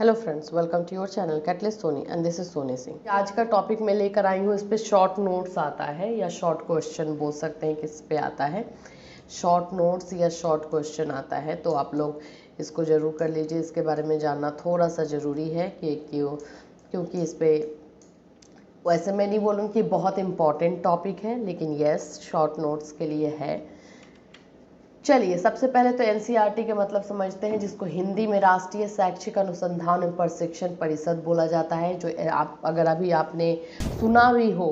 Hello friends, welcome to your channel catalyst Soni and this is Soni Singh. आज का topic मैं लेकर आई हूँ, इस पे शॉर्ट नोट्स आता है या शॉर्ट क्वेश्चन बोल सकते हैं, किस पे आता है शॉर्ट नोट्स या शॉर्ट क्वेश्चन आता है। तो आप लोग इसको ज़रूर कर लीजिए। इसके बारे में जानना थोड़ा सा ज़रूरी है कि क्योंकि इस पे वैसे मैं नहीं बोलूँ कि बहुत इम्पॉर्टेंट टॉपिक है, लेकिन यस शॉर्ट नोट्स के लिए है। चलिए, सबसे पहले तो एनसीईआरटी के मतलब समझते हैं, जिसको हिंदी में राष्ट्रीय शैक्षिक अनुसंधान एवं प्रशिक्षण परिषद बोला जाता है। जो आप अगर अभी आपने सुना भी हो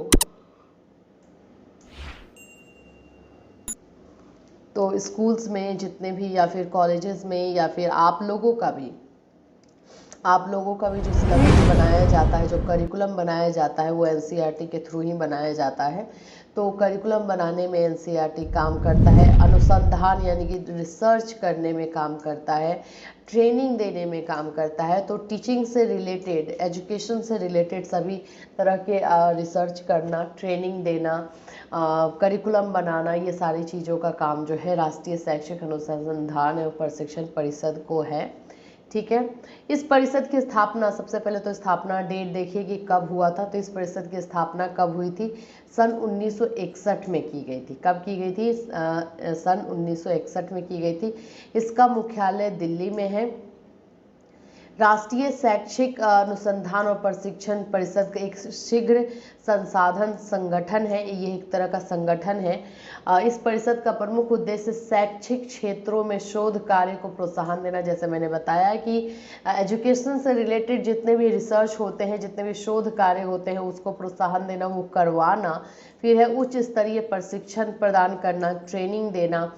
तो स्कूल्स में जितने भी या फिर कॉलेजेस में या फिर आप लोगों का भी जो सिलेबस बनाया जाता है, जो करिकुलम बनाया जाता है, वो एनसीईआरटी के थ्रू ही बनाया जाता है। तो करिकुलम बनाने में एनसीईआरटी काम करता है, अनुसंधान यानी कि रिसर्च करने में काम करता है, ट्रेनिंग देने में काम करता है। तो टीचिंग से रिलेटेड, एजुकेशन से रिलेटेड सभी तरह के रिसर्च करना, ट्रेनिंग देना, करिकुलम बनाना, ये सारी चीज़ों का काम जो है राष्ट्रीय शैक्षिक अनुसंधान एवं प्रशिक्षण परिषद को है। ठीक है। इस परिषद की स्थापना, सबसे पहले तो स्थापना डेट देखिए कि कब हुआ था। तो इस परिषद की स्थापना कब हुई थी? सन 1961 में की गई थी। कब की गई थी? सन 1961 में की गई थी। इसका मुख्यालय दिल्ली में है। राष्ट्रीय शैक्षिक अनुसंधान और प्रशिक्षण परिषद का एक शीघ्र संसाधन संगठन है। ये एक तरह का संगठन है। इस परिषद का प्रमुख उद्देश्य शैक्षिक क्षेत्रों में शोध कार्य को प्रोत्साहन देना। जैसे मैंने बताया कि एजुकेशन से रिलेटेड जितने भी रिसर्च होते हैं, जितने भी शोध कार्य होते हैं, उसको प्रोत्साहन देना, वो करवाना। फिर है उच्च स्तरीय प्रशिक्षण प्रदान करना, ट्रेनिंग देना,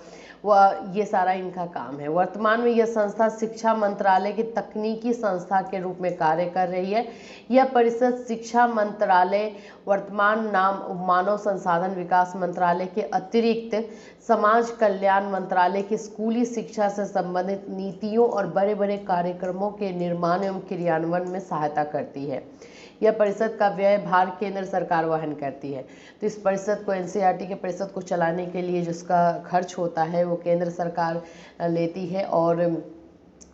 ये सारा इनका काम है। वर्तमान में यह संस्था शिक्षा मंत्रालय की तकनीकी संस्था के रूप में कार्य कर रही है। यह परिषद शिक्षा मंत्रालय, वर्तमान नाम मानव संसाधन विकास मंत्रालय के अतिरिक्त समाज कल्याण मंत्रालय की स्कूली शिक्षा से संबंधित नीतियों और बड़े बड़े कार्यक्रमों के निर्माण एवं क्रियान्वयन में सहायता करती है। यह परिषद का व्यय भार केंद्र सरकार वहन करती है। तो इस परिषद को, एनसीईआरटी के परिषद को चलाने के लिए जिसका खर्च होता है वो केंद्र सरकार लेती है। और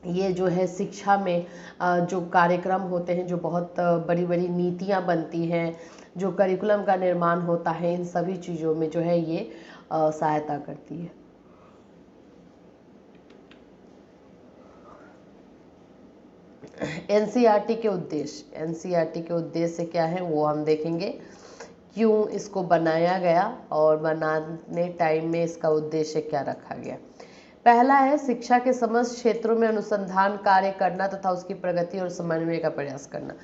ये जो है शिक्षा में जो कार्यक्रम होते हैं, जो बहुत बड़ी बड़ी नीतियाँ बनती हैं, जो करिकुलम का निर्माण होता है, इन सभी चीज़ों में जो है ये सहायता करती है। एनसीईआरटी के उद्देश्य क्या है वो हम देखेंगे। क्यों इसको बनाया गया और बनाने टाइम में इसका उद्देश्य क्या रखा गया। पहला है शिक्षा के समस्त क्षेत्रों में अनुसंधान कार्य करना तथा उसकी प्रगति और समन्वय का प्रयास करना।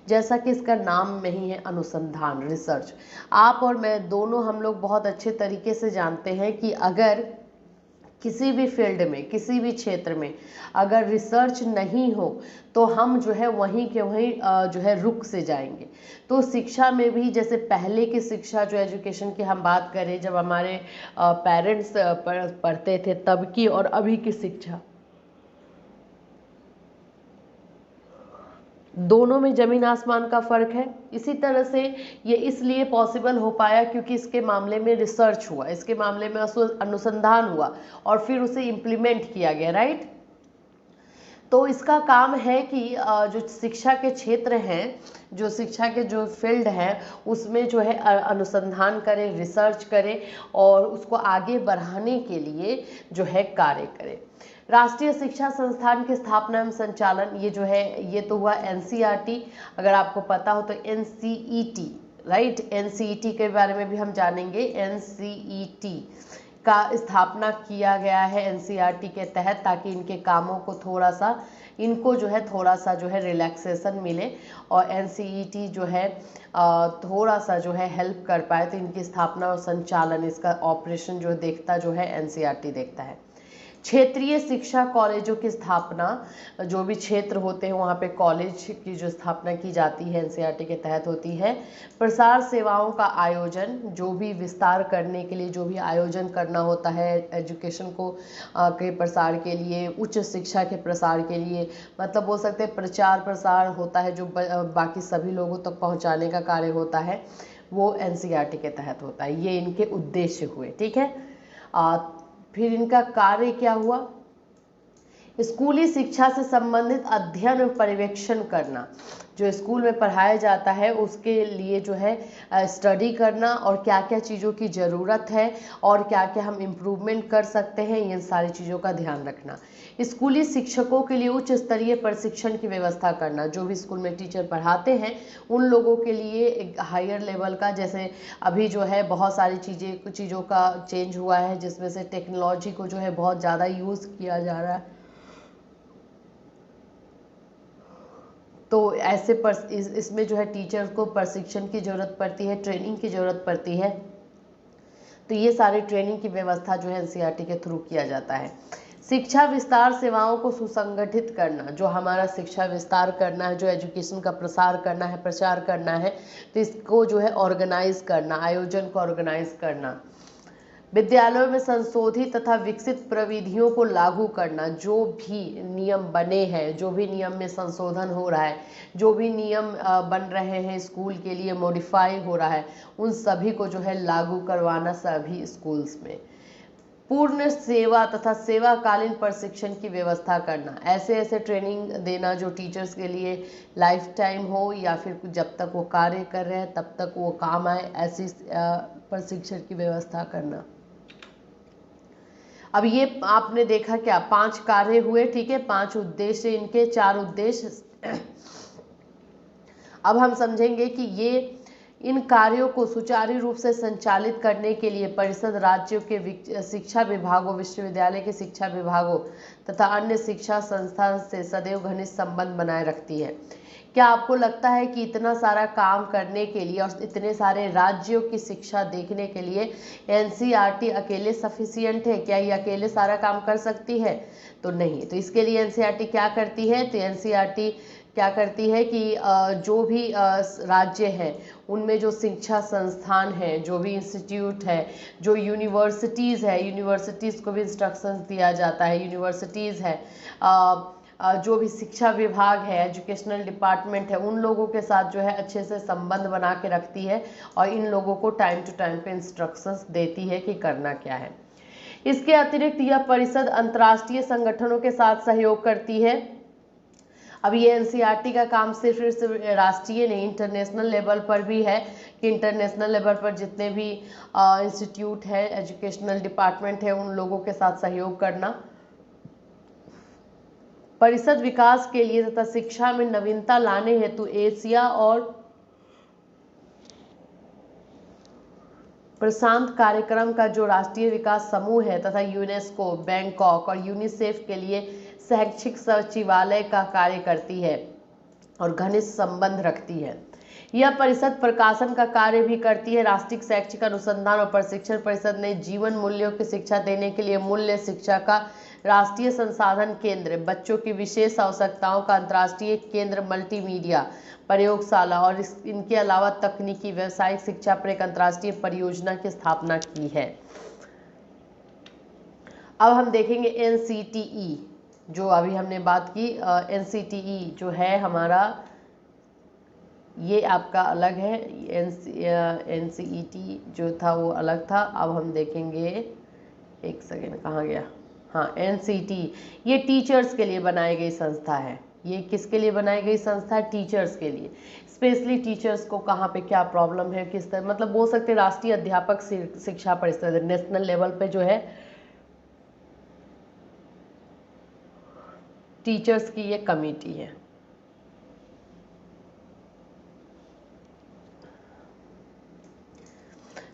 जैसा कि इसका नाम में ही है, अनुसंधान, रिसर्च। आप और मैं दोनों, हम लोग बहुत अच्छे तरीके से जानते हैं कि अगर किसी भी फील्ड में, किसी भी क्षेत्र में अगर रिसर्च नहीं हो तो हम जो है वहीं के वहीं जो है रुक से जाएंगे। तो शिक्षा में भी, जैसे पहले की शिक्षा, जो एजुकेशन की हम बात करें, जब हमारे पेरेंट्स पढ़ते थे तब की और अभी की शिक्षा, दोनों में जमीन आसमान का फर्क है। इसी तरह से ये इसलिए पॉसिबल हो पाया क्योंकि इसके मामले में रिसर्च हुआ, इसके मामले में अनुसंधान हुआ और फिर उसे इम्प्लीमेंट किया गया, राइट। तो इसका काम है कि जो शिक्षा के क्षेत्र हैं, जो शिक्षा के जो फील्ड है, उसमें जो है अनुसंधान करें, रिसर्च करें और उसको आगे बढ़ाने के लिए जो है कार्य करें। राष्ट्रीय शिक्षा संस्थान की स्थापना एवं संचालन, ये जो है ये तो हुआ एनसीईआरटी। अगर आपको पता हो तो एनसीईटी, राइट, एनसीईटी के बारे में भी हम जानेंगे। एनसीईटी का स्थापना किया गया है एनसीईआरटी के तहत, ताकि इनके कामों को थोड़ा सा, इनको जो है थोड़ा सा जो है रिलैक्सेशन मिले और एनसीईटी जो है थोड़ा सा जो है हेल्प कर पाए। तो इनकी स्थापना और संचालन, इसका ऑपरेशन जो देखता जो है एनसीईआरटी देखता है। क्षेत्रीय शिक्षा कॉलेजों की स्थापना, जो भी क्षेत्र होते हैं वहाँ पे कॉलेज की जो स्थापना की जाती है एनसीईआरटी के तहत होती है। प्रसार सेवाओं का आयोजन, जो भी विस्तार करने के लिए जो भी आयोजन करना होता है एजुकेशन को के प्रसार के लिए, उच्च शिक्षा के प्रसार के लिए, मतलब बोल सकते हैं प्रचार प्रसार होता है, जो बाकी सभी लोगों तक पहुँचाने का कार्य होता है, वो एनसीईआरटी के तहत होता है। ये इनके उद्देश्य हुए, ठीक है। फिर इनका कार्य क्या हुआ? स्कूली शिक्षा से संबंधित अध्ययन और पर्यवेक्षण करना, जो स्कूल में पढ़ाया जाता है उसके लिए जो है स्टडी करना और क्या क्या चीज़ों की ज़रूरत है और क्या क्या हम इम्प्रूवमेंट कर सकते हैं, इन सारी चीज़ों का ध्यान रखना। स्कूली शिक्षकों के लिए उच्च स्तरीय प्रशिक्षण की व्यवस्था करना, जो भी स्कूल में टीचर पढ़ाते हैं उन लोगों के लिए एक हायर लेवल का, जैसे अभी जो है बहुत सारी चीज़ों का चेंज हुआ है जिसमें से टेक्नोलॉजी को जो है बहुत ज़्यादा यूज़ किया जा रहा है, तो ऐसे इसमें जो है टीचर को प्रशिक्षण की ज़रूरत पड़ती है, ट्रेनिंग की ज़रूरत पड़ती है। तो ये सारी ट्रेनिंग की व्यवस्था जो है एनसीईआरटी के थ्रू किया जाता है। शिक्षा विस्तार सेवाओं को सुसंगठित करना, जो हमारा शिक्षा विस्तार करना है, जो एजुकेशन का प्रसार करना है, प्रचार करना है, तो इसको जो है ऑर्गेनाइज करना, आयोजन को ऑर्गेनाइज करना। विद्यालयों में संशोधित तथा विकसित प्रविधियों को लागू करना, जो भी नियम बने हैं, जो भी नियम में संशोधन हो रहा है, जो भी नियम बन रहे हैं स्कूल के लिए, मॉडिफाई हो रहा है, उन सभी को जो है लागू करवाना सभी स्कूल्स में। पूर्ण सेवा तथा सेवाकालीन प्रशिक्षण की व्यवस्था करना, ऐसे ऐसे ट्रेनिंग देना जो टीचर्स के लिए लाइफ टाइम हो या फिर जब तक वो कार्य कर रहे हैं तब तक वो काम आए, ऐसी प्रशिक्षण की व्यवस्था करना। अब ये आपने देखा क्या, 5 कार्य हुए, ठीक है, 5 उद्देश्य, इनके 4 उद्देश्य। अब हम समझेंगे कि ये इन कार्यों को सुचारू रूप से संचालित करने के लिए परिषद राज्यों के शिक्षा विभागों, विश्वविद्यालय के शिक्षा विभागों तथा अन्य शिक्षा संस्थान से सदैव घनिष्ठ संबंध बनाए रखती है। क्या आपको लगता है कि इतना सारा काम करने के लिए और इतने सारे राज्यों की शिक्षा देखने के लिए एनसीईआरटी अकेले सफिशिएंट है? क्या ये अकेले सारा काम कर सकती है? तो नहीं। तो इसके लिए एनसीईआरटी क्या करती है? तो एनसीईआरटी क्या करती है कि जो भी राज्य हैं उनमें जो शिक्षा संस्थान है, जो भी इंस्टीट्यूट है, जो यूनिवर्सिटीज़ है, यूनिवर्सिटीज़ को भी इंस्ट्रक्शंस दिया जाता है, यूनिवर्सिटीज़ है, जो भी शिक्षा विभाग है, एजुकेशनल डिपार्टमेंट है, उन लोगों के साथ जो है अच्छे से संबंध बना के रखती है और इन लोगों को टाइम टू टाइम पे इंस्ट्रक्शंस देती है कि करना क्या है। इसके अतिरिक्त यह परिषद अंतर्राष्ट्रीय संगठनों के साथ सहयोग करती है। अब ये एनसीईआरटी का काम सिर्फ राष्ट्रीय नहीं, इंटरनेशनल लेवल पर भी है कि इंटरनेशनल लेवल पर जितने भी इंस्टीट्यूट है, एजुकेशनल डिपार्टमेंट है, उन लोगों के साथ सहयोग करना। परिषद विकास के लिए तथा शिक्षा में नवीनता लाने हेतु एशिया और प्रशांत कार्यक्रम का जो राष्ट्रीय विकास समूह है तथा यूनेस्को, बैंकॉक और यूनिसेफ के लिए शैक्षिक सचिवालय का कार्य करती है और घनिष्ठ संबंध रखती है। यह परिषद प्रकाशन का कार्य भी करती है। राष्ट्रीय शैक्षिक अनुसंधान और प्रशिक्षण परिषद ने जीवन मूल्यों की शिक्षा देने के लिए मूल्य शिक्षा का राष्ट्रीय संसाधन केंद्र, बच्चों की विशेष आवश्यकताओं का अंतर्राष्ट्रीय केंद्र, मल्टीमीडिया प्रयोगशाला और इनके अलावा तकनीकी व्यावसायिक शिक्षा पर एक अंतर्राष्ट्रीय परियोजना की स्थापना की है। अब हम देखेंगे एनसीटीई, जो अभी हमने बात की। एनसीटीई जो है हमारा, ये आपका अलग है, एनसीईटी जो था वो अलग था। अब हम देखेंगे, एक सेकेंड कहाँ गया, हाँ, एनसीटी, ये टीचर्स के लिए बनाई गई संस्था है। ये किसके लिए बनाई गई संस्था है? टीचर्स के लिए। स्पेशली टीचर्स को कहाँ पे क्या प्रॉब्लम है, किस तरह, मतलब बोल सकते हैं राष्ट्रीय अध्यापक शिक्षा परिषद, नेशनल लेवल पे जो है टीचर्स की ये कमेटी है।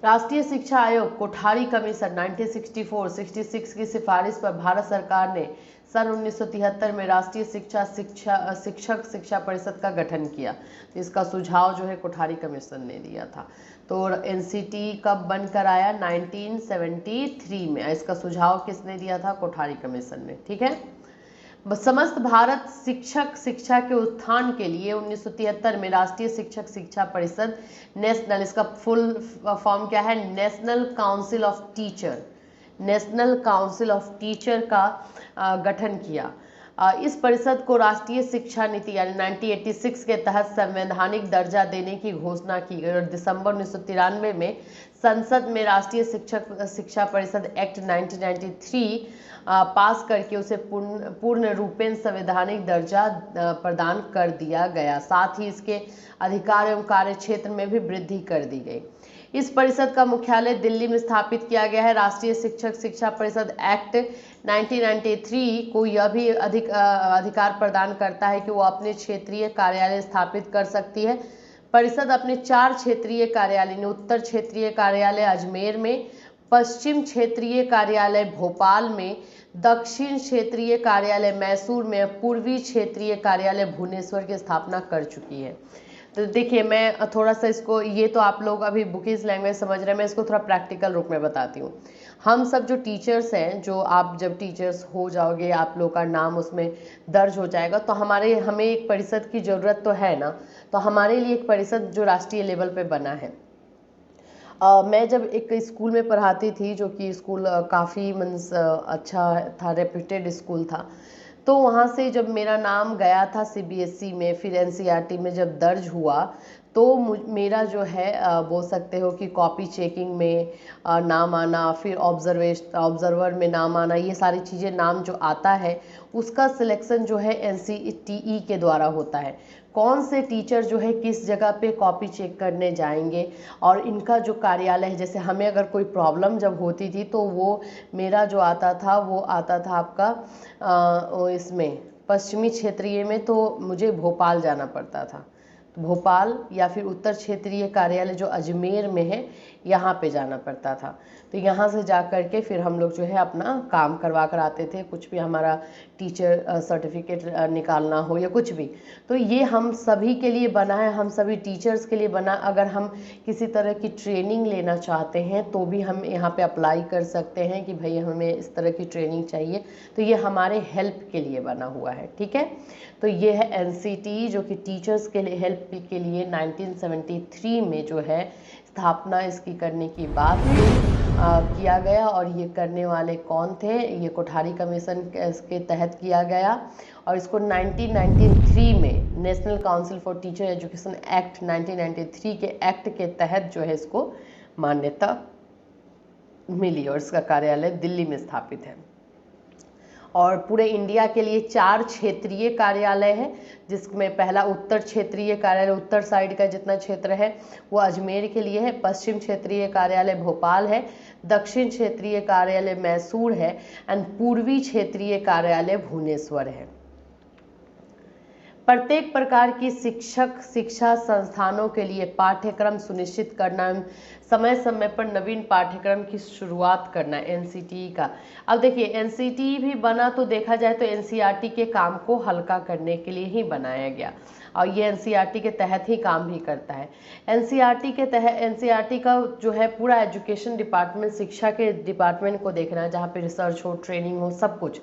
राष्ट्रीय शिक्षा आयोग कोठारी कमीशन 1964-66 की सिफारिश पर भारत सरकार ने सन 1973 में राष्ट्रीय शिक्षक शिक्षा परिषद का गठन किया। तो इसका सुझाव जो है कोठारी कमीशन ने दिया था। तो एनसीटी कब बनकर आया? 1973 में। इसका सुझाव किसने दिया था? कोठारी कमीशन ने। ठीक है। समस्त भारत शिक्षक शिक्षा के उत्थान के लिए 1973 में राष्ट्रीय शिक्षक शिक्षा परिषद, नेशनल, इसका फुल फॉर्म क्या है? National council of teacher, national council of teacher का गठन किया। इस परिषद को राष्ट्रीय शिक्षा नीति यानी 1986 के तहत संवैधानिक दर्जा देने की घोषणा की गई और दिसंबर 1993 में संसद में राष्ट्रीय शिक्षा परिषद एक्ट 1993 पास करके उसे पूर्ण रूपेण संवैधानिक दर्जा प्रदान कर दिया गया। साथ ही इसके अधिकार एवं कार्य क्षेत्र में भी वृद्धि कर दी गई। इस परिषद का मुख्यालय दिल्ली में स्थापित किया गया है। राष्ट्रीय शिक्षा परिषद एक्ट 1993 को यह भी अधिकार प्रदान करता है कि वो अपने क्षेत्रीय कार्यालय स्थापित कर सकती है। परिषद अपने 4 क्षेत्रीय कार्यालय, उत्तर क्षेत्रीय कार्यालय अजमेर में, पश्चिम क्षेत्रीय कार्यालय भोपाल में, दक्षिण क्षेत्रीय कार्यालय मैसूर में, पूर्वी क्षेत्रीय कार्यालय भुवनेश्वर की स्थापना कर चुकी है। तो देखिए, मैं थोड़ा सा इसको, ये तो आप लोग अभी बुकिश लैंग्वेज समझ रहे हैं, मैं इसको थोड़ा प्रैक्टिकल रूप में बताती हूँ। हम सब जो टीचर्स हैं, जो आप जब टीचर्स हो जाओगे, आप लोग का नाम उसमें दर्ज हो जाएगा, तो हमें एक परिषद की ज़रूरत तो है ना। तो हमारे लिए एक परिषद जो राष्ट्रीय लेवल पे बना है। मैं जब एक स्कूल में पढ़ाती थी, जो कि स्कूल काफ़ी मीन्स अच्छा था, रेप्यूटेड स्कूल था, तो वहाँ से जब मेरा नाम गया था CBSE में, फिर NCERT में जब दर्ज हुआ, तो मेरा जो है बोल सकते हो कि कॉपी चेकिंग में नाम आना, फिर ऑब्जर्वर में नाम आना, ये सारी चीज़ें नाम जो आता है उसका सिलेक्शन जो है NCTE के द्वारा होता है। कौन से टीचर जो है किस जगह पे कॉपी चेक करने जाएंगे, और इनका जो कार्यालय है, जैसे हमें अगर कोई प्रॉब्लम जब होती थी तो वो मेरा जो आता था वो आता था आपका इसमें पश्चिमी क्षेत्रीय में, तो मुझे भोपाल जाना पड़ता था। तो भोपाल या फिर उत्तर क्षेत्रीय कार्यालय जो अजमेर में है, यहाँ पे जाना पड़ता था। तो यहाँ से जा कर के फिर हम लोग जो है अपना काम करवा कर आते थे, कुछ भी हमारा टीचर सर्टिफिकेट निकालना हो या कुछ भी। तो ये हम सभी के लिए बना है, हम सभी टीचर्स के लिए बना। अगर हम किसी तरह की ट्रेनिंग लेना चाहते हैं तो भी हम यहाँ पे अप्लाई कर सकते हैं कि भाई हमें इस तरह की ट्रेनिंग चाहिए, तो ये हमारे हेल्प के लिए बना हुआ है। ठीक है, तो ये है NCTE, जो कि टीचर्स के लिए हेल्प के लिए 1973 में जो है स्थापना इसकी करने की बात किया गया। और ये करने वाले कौन थे? ये कोठारी कमीशन के तहत किया गया, और इसको 1993 में national council for teacher education act 1993 के एक्ट के तहत जो है इसको मान्यता मिली, और इसका कार्यालय दिल्ली में स्थापित है। और पूरे इंडिया के लिए 4 क्षेत्रीय कार्यालय है, जिसमें पहला उत्तर क्षेत्रीय कार्यालय, उत्तर साइड का जितना क्षेत्र है वो अजमेर के लिए है, पश्चिम क्षेत्रीय कार्यालय भोपाल है, दक्षिण क्षेत्रीय कार्यालय मैसूर है, एंड पूर्वी क्षेत्रीय कार्यालय भुवनेश्वर है। प्रत्येक प्रकार की शिक्षा संस्थानों के लिए पाठ्यक्रम सुनिश्चित करना, समय समय पर नवीन पाठ्यक्रम की शुरुआत करना NCTE का। अब देखिए, NCTE भी बना तो देखा जाए तो NCERT के काम को हल्का करने के लिए ही बनाया गया, और ये NCERT के तहत ही काम भी करता है। NCERT के तहत NCERT का जो है पूरा एजुकेशन डिपार्टमेंट, शिक्षा के डिपार्टमेंट को देखना है, जहाँ पे रिसर्च हो, ट्रेनिंग हो, सब कुछ।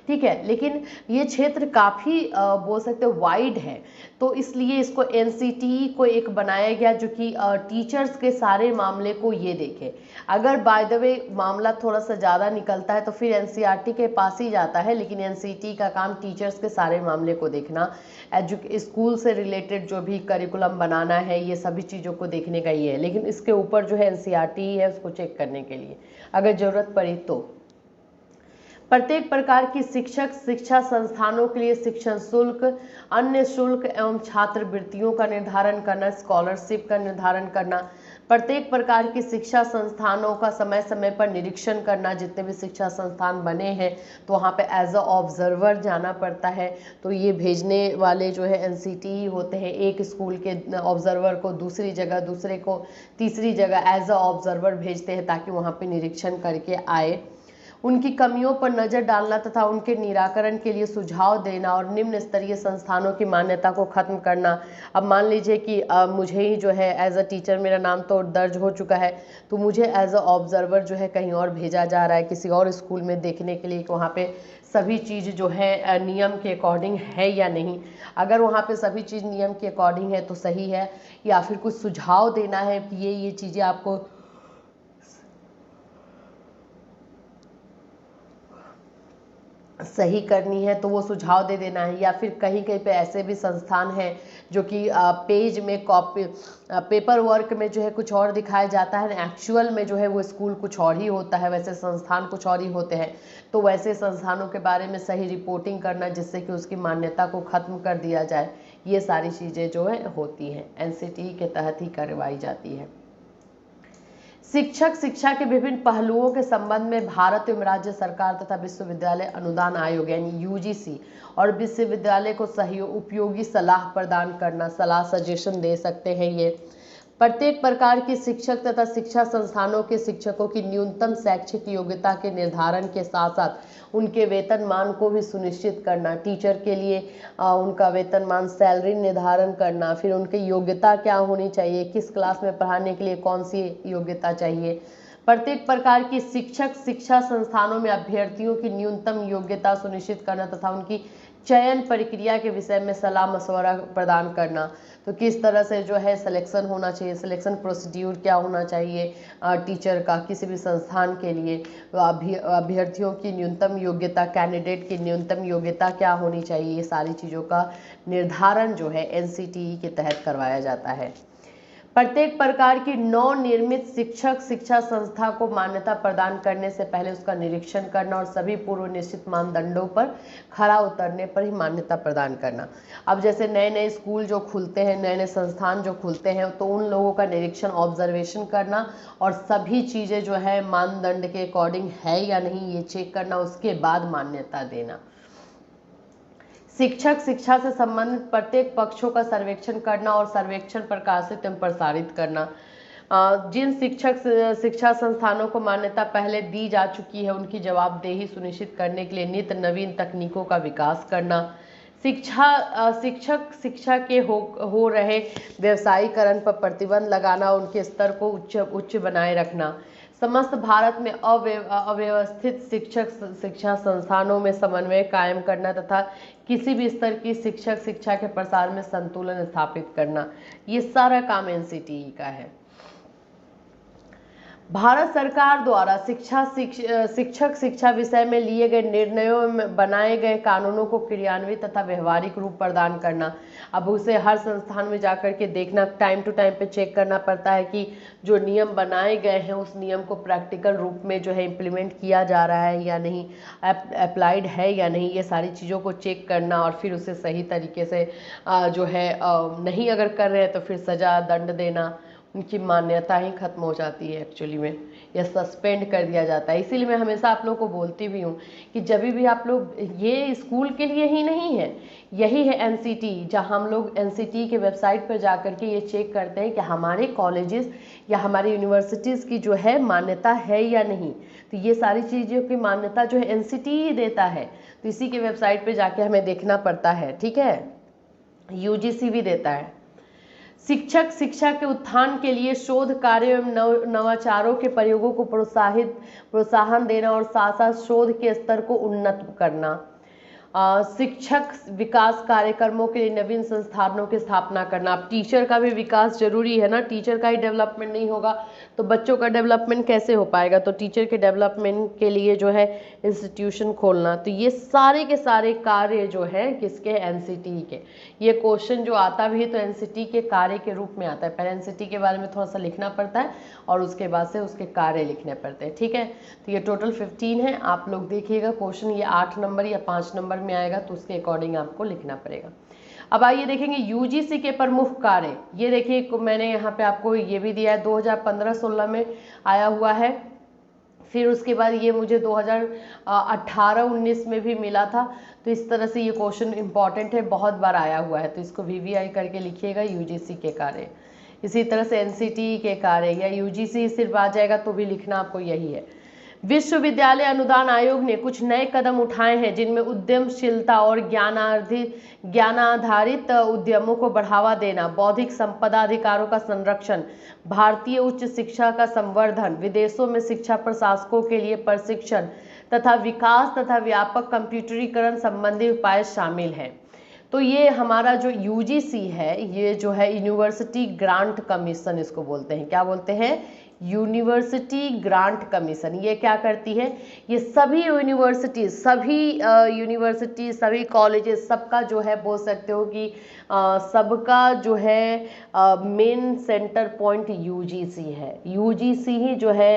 ठीक है, लेकिन ये क्षेत्र काफ़ी बोल सकते हो वाइड है, तो इसलिए इसको NCTE को एक बनाया गया जो कि टीचर्स के सारे मामले को ये देखे। अगर बाय द वे मामला थोड़ा सा ज़्यादा निकलता है तो फिर NCERT के पास ही जाता है, लेकिन NCTE का काम टीचर्स के सारे मामले को देखना, स्कूल से रिलेटेड जो भी करिकुलम बनाना है, ये सभी चीज़ों को देखने का ही है। लेकिन इसके ऊपर जो है NCERT ही है उसको चेक करने के लिए, अगर ज़रूरत पड़ी तो। प्रत्येक प्रकार की शिक्षा संस्थानों के लिए शिक्षण शुल्क, अन्य शुल्क एवं छात्रवृत्तियों का निर्धारण करना, स्कॉलरशिप का निर्धारण करना, प्रत्येक प्रकार की शिक्षा संस्थानों का समय समय पर निरीक्षण करना। जितने भी शिक्षा संस्थान बने हैं तो वहाँ पे एज अ ऑब्जर्वर जाना पड़ता है, तो ये भेजने वाले जो है NCTE होते हैं। एक स्कूल के ऑब्जर्वर को दूसरी जगह, दूसरे को तीसरी जगह एज अ ऑब्जर्वर भेजते हैं, ताकि वहाँ पे निरीक्षण करके आए, उनकी कमियों पर नज़र डालना तथा उनके निराकरण के लिए सुझाव देना, और निम्न स्तरीय संस्थानों की मान्यता को खत्म करना। अब मान लीजिए कि मुझे ही जो है एज अ टीचर मेरा नाम तो दर्ज हो चुका है, तो मुझे एज अ ऑब्जर्वर जो है कहीं और भेजा जा रहा है, किसी और स्कूल में देखने के लिए कि वहाँ पे सभी चीज़ जो है नियम के अकॉर्डिंग है या नहीं। अगर वहाँ पे सभी चीज़ नियम के अकॉर्डिंग है तो सही है, या फिर कुछ सुझाव देना है कि ये चीज़ें आपको सही करनी है तो वो सुझाव दे देना है, या फिर कहीं कहीं पे ऐसे भी संस्थान हैं जो कि पेज में कॉपी पेपर वर्क में जो है कुछ और दिखाया जाता है, एक्चुअल में जो है वो स्कूल कुछ और ही होता है, वैसे संस्थान कुछ और ही होते हैं। तो वैसे संस्थानों के बारे में सही रिपोर्टिंग करना जिससे कि उसकी मान्यता को खत्म कर दिया जाए, ये सारी चीज़ें जो है होती हैं एनसीटी के तहत ही करवाई जाती है। शिक्षक शिक्षा के विभिन्न पहलुओं के संबंध में भारत एवं राज्य सरकार तथा विश्वविद्यालय अनुदान आयोग यानी यूजीसी और विश्वविद्यालय को सहयोग उपयोगी सलाह प्रदान करना, सलाह सजेशन दे सकते हैं। ये प्रत्येक प्रकार की शिक्षक तथा शिक्षा संस्थानों के शिक्षकों की न्यूनतम शैक्षिक योग्यता के निर्धारण के साथ साथ उनके वेतनमान को भी सुनिश्चित करना, टीचर के लिए उनका वेतनमान सैलरी निर्धारण करना, फिर उनकी योग्यता क्या होनी चाहिए, किस क्लास में पढ़ाने के लिए कौन सी योग्यता चाहिए, प्रत्येक प्रकार की शिक्षक शिक्षा संस्थानों में अभ्यर्थियों की न्यूनतम योग्यता सुनिश्चित करना तथा उनकी चयन प्रक्रिया के विषय में सलाह मशवरा प्रदान करना। तो किस तरह से जो है सिलेक्शन होना चाहिए, सिलेक्शन प्रोसीड्यूर क्या होना चाहिए टीचर का किसी भी संस्थान के लिए, अभ्यर्थियों की न्यूनतम योग्यता, कैंडिडेट की न्यूनतम योग्यता क्या होनी चाहिए, ये सारी चीज़ों का निर्धारण जो है एनसीटीई के तहत करवाया जाता है। प्रत्येक प्रकार की नवनिर्मित शिक्षक शिक्षा संस्था को मान्यता प्रदान करने से पहले उसका निरीक्षण करना और सभी पूर्व निश्चित मानदंडों पर खरा उतरने पर ही मान्यता प्रदान करना। अब जैसे नए नए स्कूल जो खुलते हैं, नए नए संस्थान जो खुलते हैं, तो उन लोगों का निरीक्षण ऑब्जर्वेशन करना और सभी चीज़ें जो है मानदंड के अकॉर्डिंग है या नहीं ये चेक करना, उसके बाद मान्यता देना। शिक्षक शिक्षा से संबंधित प्रत्येक पक्षों का सर्वेक्षण करना और सर्वेक्षण प्रकाशित एवं प्रसारित करना। जिन शिक्षक शिक्षा संस्थानों को मान्यता पहले दी जा चुकी है उनकी जवाबदेही सुनिश्चित करने के लिए नित्य नवीन तकनीकों का विकास करना। शिक्षक शिक्षा के हो रहे व्यवसायीकरण पर प्रतिबंध लगाना, उनके स्तर को उच्च बनाए रखना। समस्त भारत में अव्यवस्थित शिक्षक शिक्षा संस्थानों में समन्वय कायम करना तथा किसी भी स्तर की शिक्षक शिक्षा के प्रसार में संतुलन स्थापित करना, ये सारा काम एनसीटीई का है। भारत सरकार द्वारा शिक्षक शिक्षा विषय में लिए गए निर्णयों में बनाए गए कानूनों को क्रियान्वित तथा व्यवहारिक रूप प्रदान करना। अब उसे हर संस्थान में जाकर के देखना, टाइम टू टाइम पे चेक करना पड़ता है कि जो नियम बनाए गए हैं उस नियम को प्रैक्टिकल रूप में जो है इम्प्लीमेंट किया जा रहा है या नहीं, अप्लाइड है या नहीं, ये सारी चीज़ों को चेक करना और फिर उसे सही तरीके से जो है नहीं अगर कर रहे हैं तो फिर सज़ा दंड देना, उनकी मान्यता ही खत्म हो जाती है एक्चुअली में, या सस्पेंड कर दिया जाता है। इसीलिए मैं हमेशा आप लोगों को बोलती भी हूँ कि जब भी आप लोग, ये स्कूल के लिए ही नहीं है, यही है एनसीटी, जहाँ हम लोग एनसीटी के वेबसाइट पर जा कर के ये चेक करते हैं कि हमारे कॉलेजेस या हमारी यूनिवर्सिटीज़ की जो है मान्यता है या नहीं। तो ये सारी चीज़ों की मान्यता जो है एनसीटी ही देता है, तो इसी के वेबसाइट पर जाके हमें देखना पड़ता है, ठीक है। यूजीसी भी देता है। शिक्षक शिक्षा के उत्थान के लिए शोध कार्य एवं नवाचारों के प्रयोगों को प्रोत्साहन देना और साथ साथ शोध के स्तर को उन्नत करना। शिक्षक विकास कार्यक्रमों के लिए नवीन संस्थानों की स्थापना करना। अब टीचर का भी विकास जरूरी है ना, टीचर का ही डेवलपमेंट नहीं होगा तो बच्चों का डेवलपमेंट कैसे हो पाएगा। तो टीचर के डेवलपमेंट के लिए जो है इंस्टीट्यूशन खोलना। तो ये सारे के सारे कार्य जो है किसके, एनसीटी के। ये क्वेश्चन जो आता भी है तो एनसीटी के कार्य के रूप में आता है। पहले एनसीटी के बारे में थोड़ा सा लिखना पड़ता है और उसके बाद से उसके कार्य लिखने पड़ते हैं, ठीक है। तो ये टोटल 15 है, आप लोग देखिएगा क्वेश्चन ये 8 नंबर या 5 नंबर में आएगा तो उसके अकॉर्डिंग आपको लिखना पड़ेगा। अब आइए देखेंगे यूजीसी के प्रमुख कार्य। ये देखिए मैंने यहाँ पे आपको ये भी दिया है, 2015-16 में आया हुआ है, फिर उसके बाद ये मुझे 2018-19 में भी मिला था। तो इस तरह से ये क्वेश्चन इंपॉर्टेंट है, बहुत बार आया हुआ है, तो इसको वीवीआई करके लिखिएगा यूजीसी के कार्य। इसी तरह से एनसीटी के कार्य या यूजीसी सिर्फ आ जाएगा तो भी लिखना आपको यही है। विश्वविद्यालय अनुदान आयोग ने कुछ नए कदम उठाए हैं जिनमें उद्यमशीलता और ज्ञानाधारित उद्यमों को बढ़ावा देना, बौद्धिक संपदा अधिकारों का संरक्षण, भारतीय उच्च शिक्षा का संवर्धन, विदेशों में शिक्षा प्रशासकों के लिए प्रशिक्षण तथा विकास तथा व्यापक कंप्यूटरीकरण संबंधी उपाय शामिल हैं। तो ये हमारा जो यूजीसी है, ये जो है यूनिवर्सिटी ग्रांट कमीशन इसको बोलते हैं। क्या बोलते हैं? University grant commission. ये क्या करती है? ये सभी यूनिवर्सिटी सभी कॉलेजेस सबका जो है बोल सकते हो कि सबका जो है मेन सेंटर पॉइंट यूजीसी है। यूजीसी ही जो है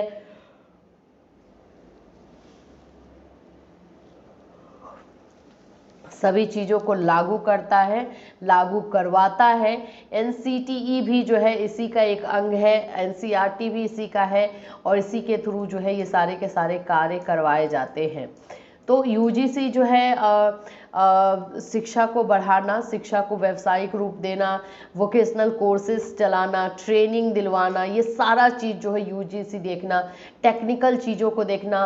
सभी चीज़ों को लागू करता है, लागू करवाता है। एनसीटीई भी जो है इसी का एक अंग है, एनसीईआरटी भी इसी का है, और इसी के थ्रू जो है ये सारे के सारे कार्य करवाए जाते हैं। तो यूजीसी जो है शिक्षा को बढ़ाना, शिक्षा को व्यावसायिक रूप देना, वोकेशनल कोर्सेज चलाना, ट्रेनिंग दिलवाना, ये सारा चीज़ जो है यूजीसी देखना, टेक्निकल चीज़ों को देखना,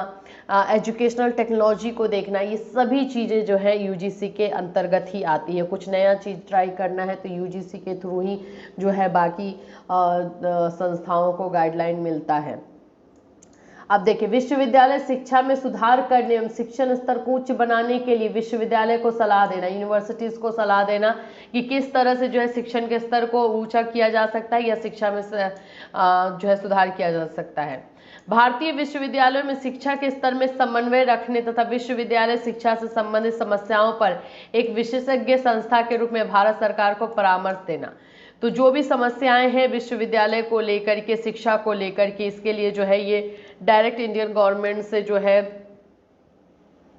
एजुकेशनल टेक्नोलॉजी को देखना, ये सभी चीज़ें जो है यूजीसी के अंतर्गत ही आती है। कुछ नया चीज़ ट्राई करना है तो यूजीसी के थ्रू ही जो है बाकी संस्थाओं को गाइडलाइन मिलता है। अब देखिए, विश्वविद्यालय शिक्षा में सुधार करने एवं शिक्षण स्तर को उच्च बनाने के लिए विश्वविद्यालय को सलाह देना, यूनिवर्सिटीज को सलाह देना कि किस तरह से जो है शिक्षण के स्तर को ऊंचा किया जा सकता है या शिक्षा में जो है सुधार किया जा सकता है। भारतीय विश्वविद्यालयों में शिक्षा के स्तर में समन्वय रखने तथा विश्वविद्यालय शिक्षा से संबंधित समस्याओं पर एक विशेषज्ञ संस्था के रूप में भारत सरकार को परामर्श देना। तो जो भी समस्याएं हैं विश्वविद्यालय को लेकर के, शिक्षा को लेकर के, इसके लिए जो है ये डायरेक्ट इंडियन गवर्नमेंट से जो है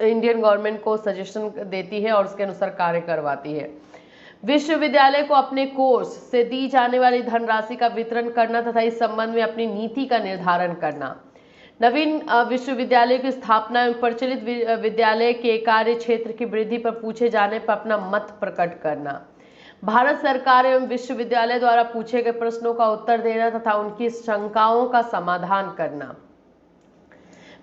इंडियन गवर्नमेंट को सजेशन देती है और उसके अनुसार कार्य करवाती है। विश्वविद्यालय को अपने कोर्स से दी जाने वाली धनराशि का वितरण करना तथा इस संबंध में अपनी नीति का निर्धारण करना। नवीन विश्वविद्यालय की स्थापना एवं प्रचलित विद्यालय के कार्य क्षेत्र की वृद्धि पर पूछे जाने पर अपना मत प्रकट करना। भारत सरकार एवं विश्वविद्यालय द्वारा पूछे गए प्रश्नों का उत्तर देना तथा उनकी शंकाओं का समाधान करना।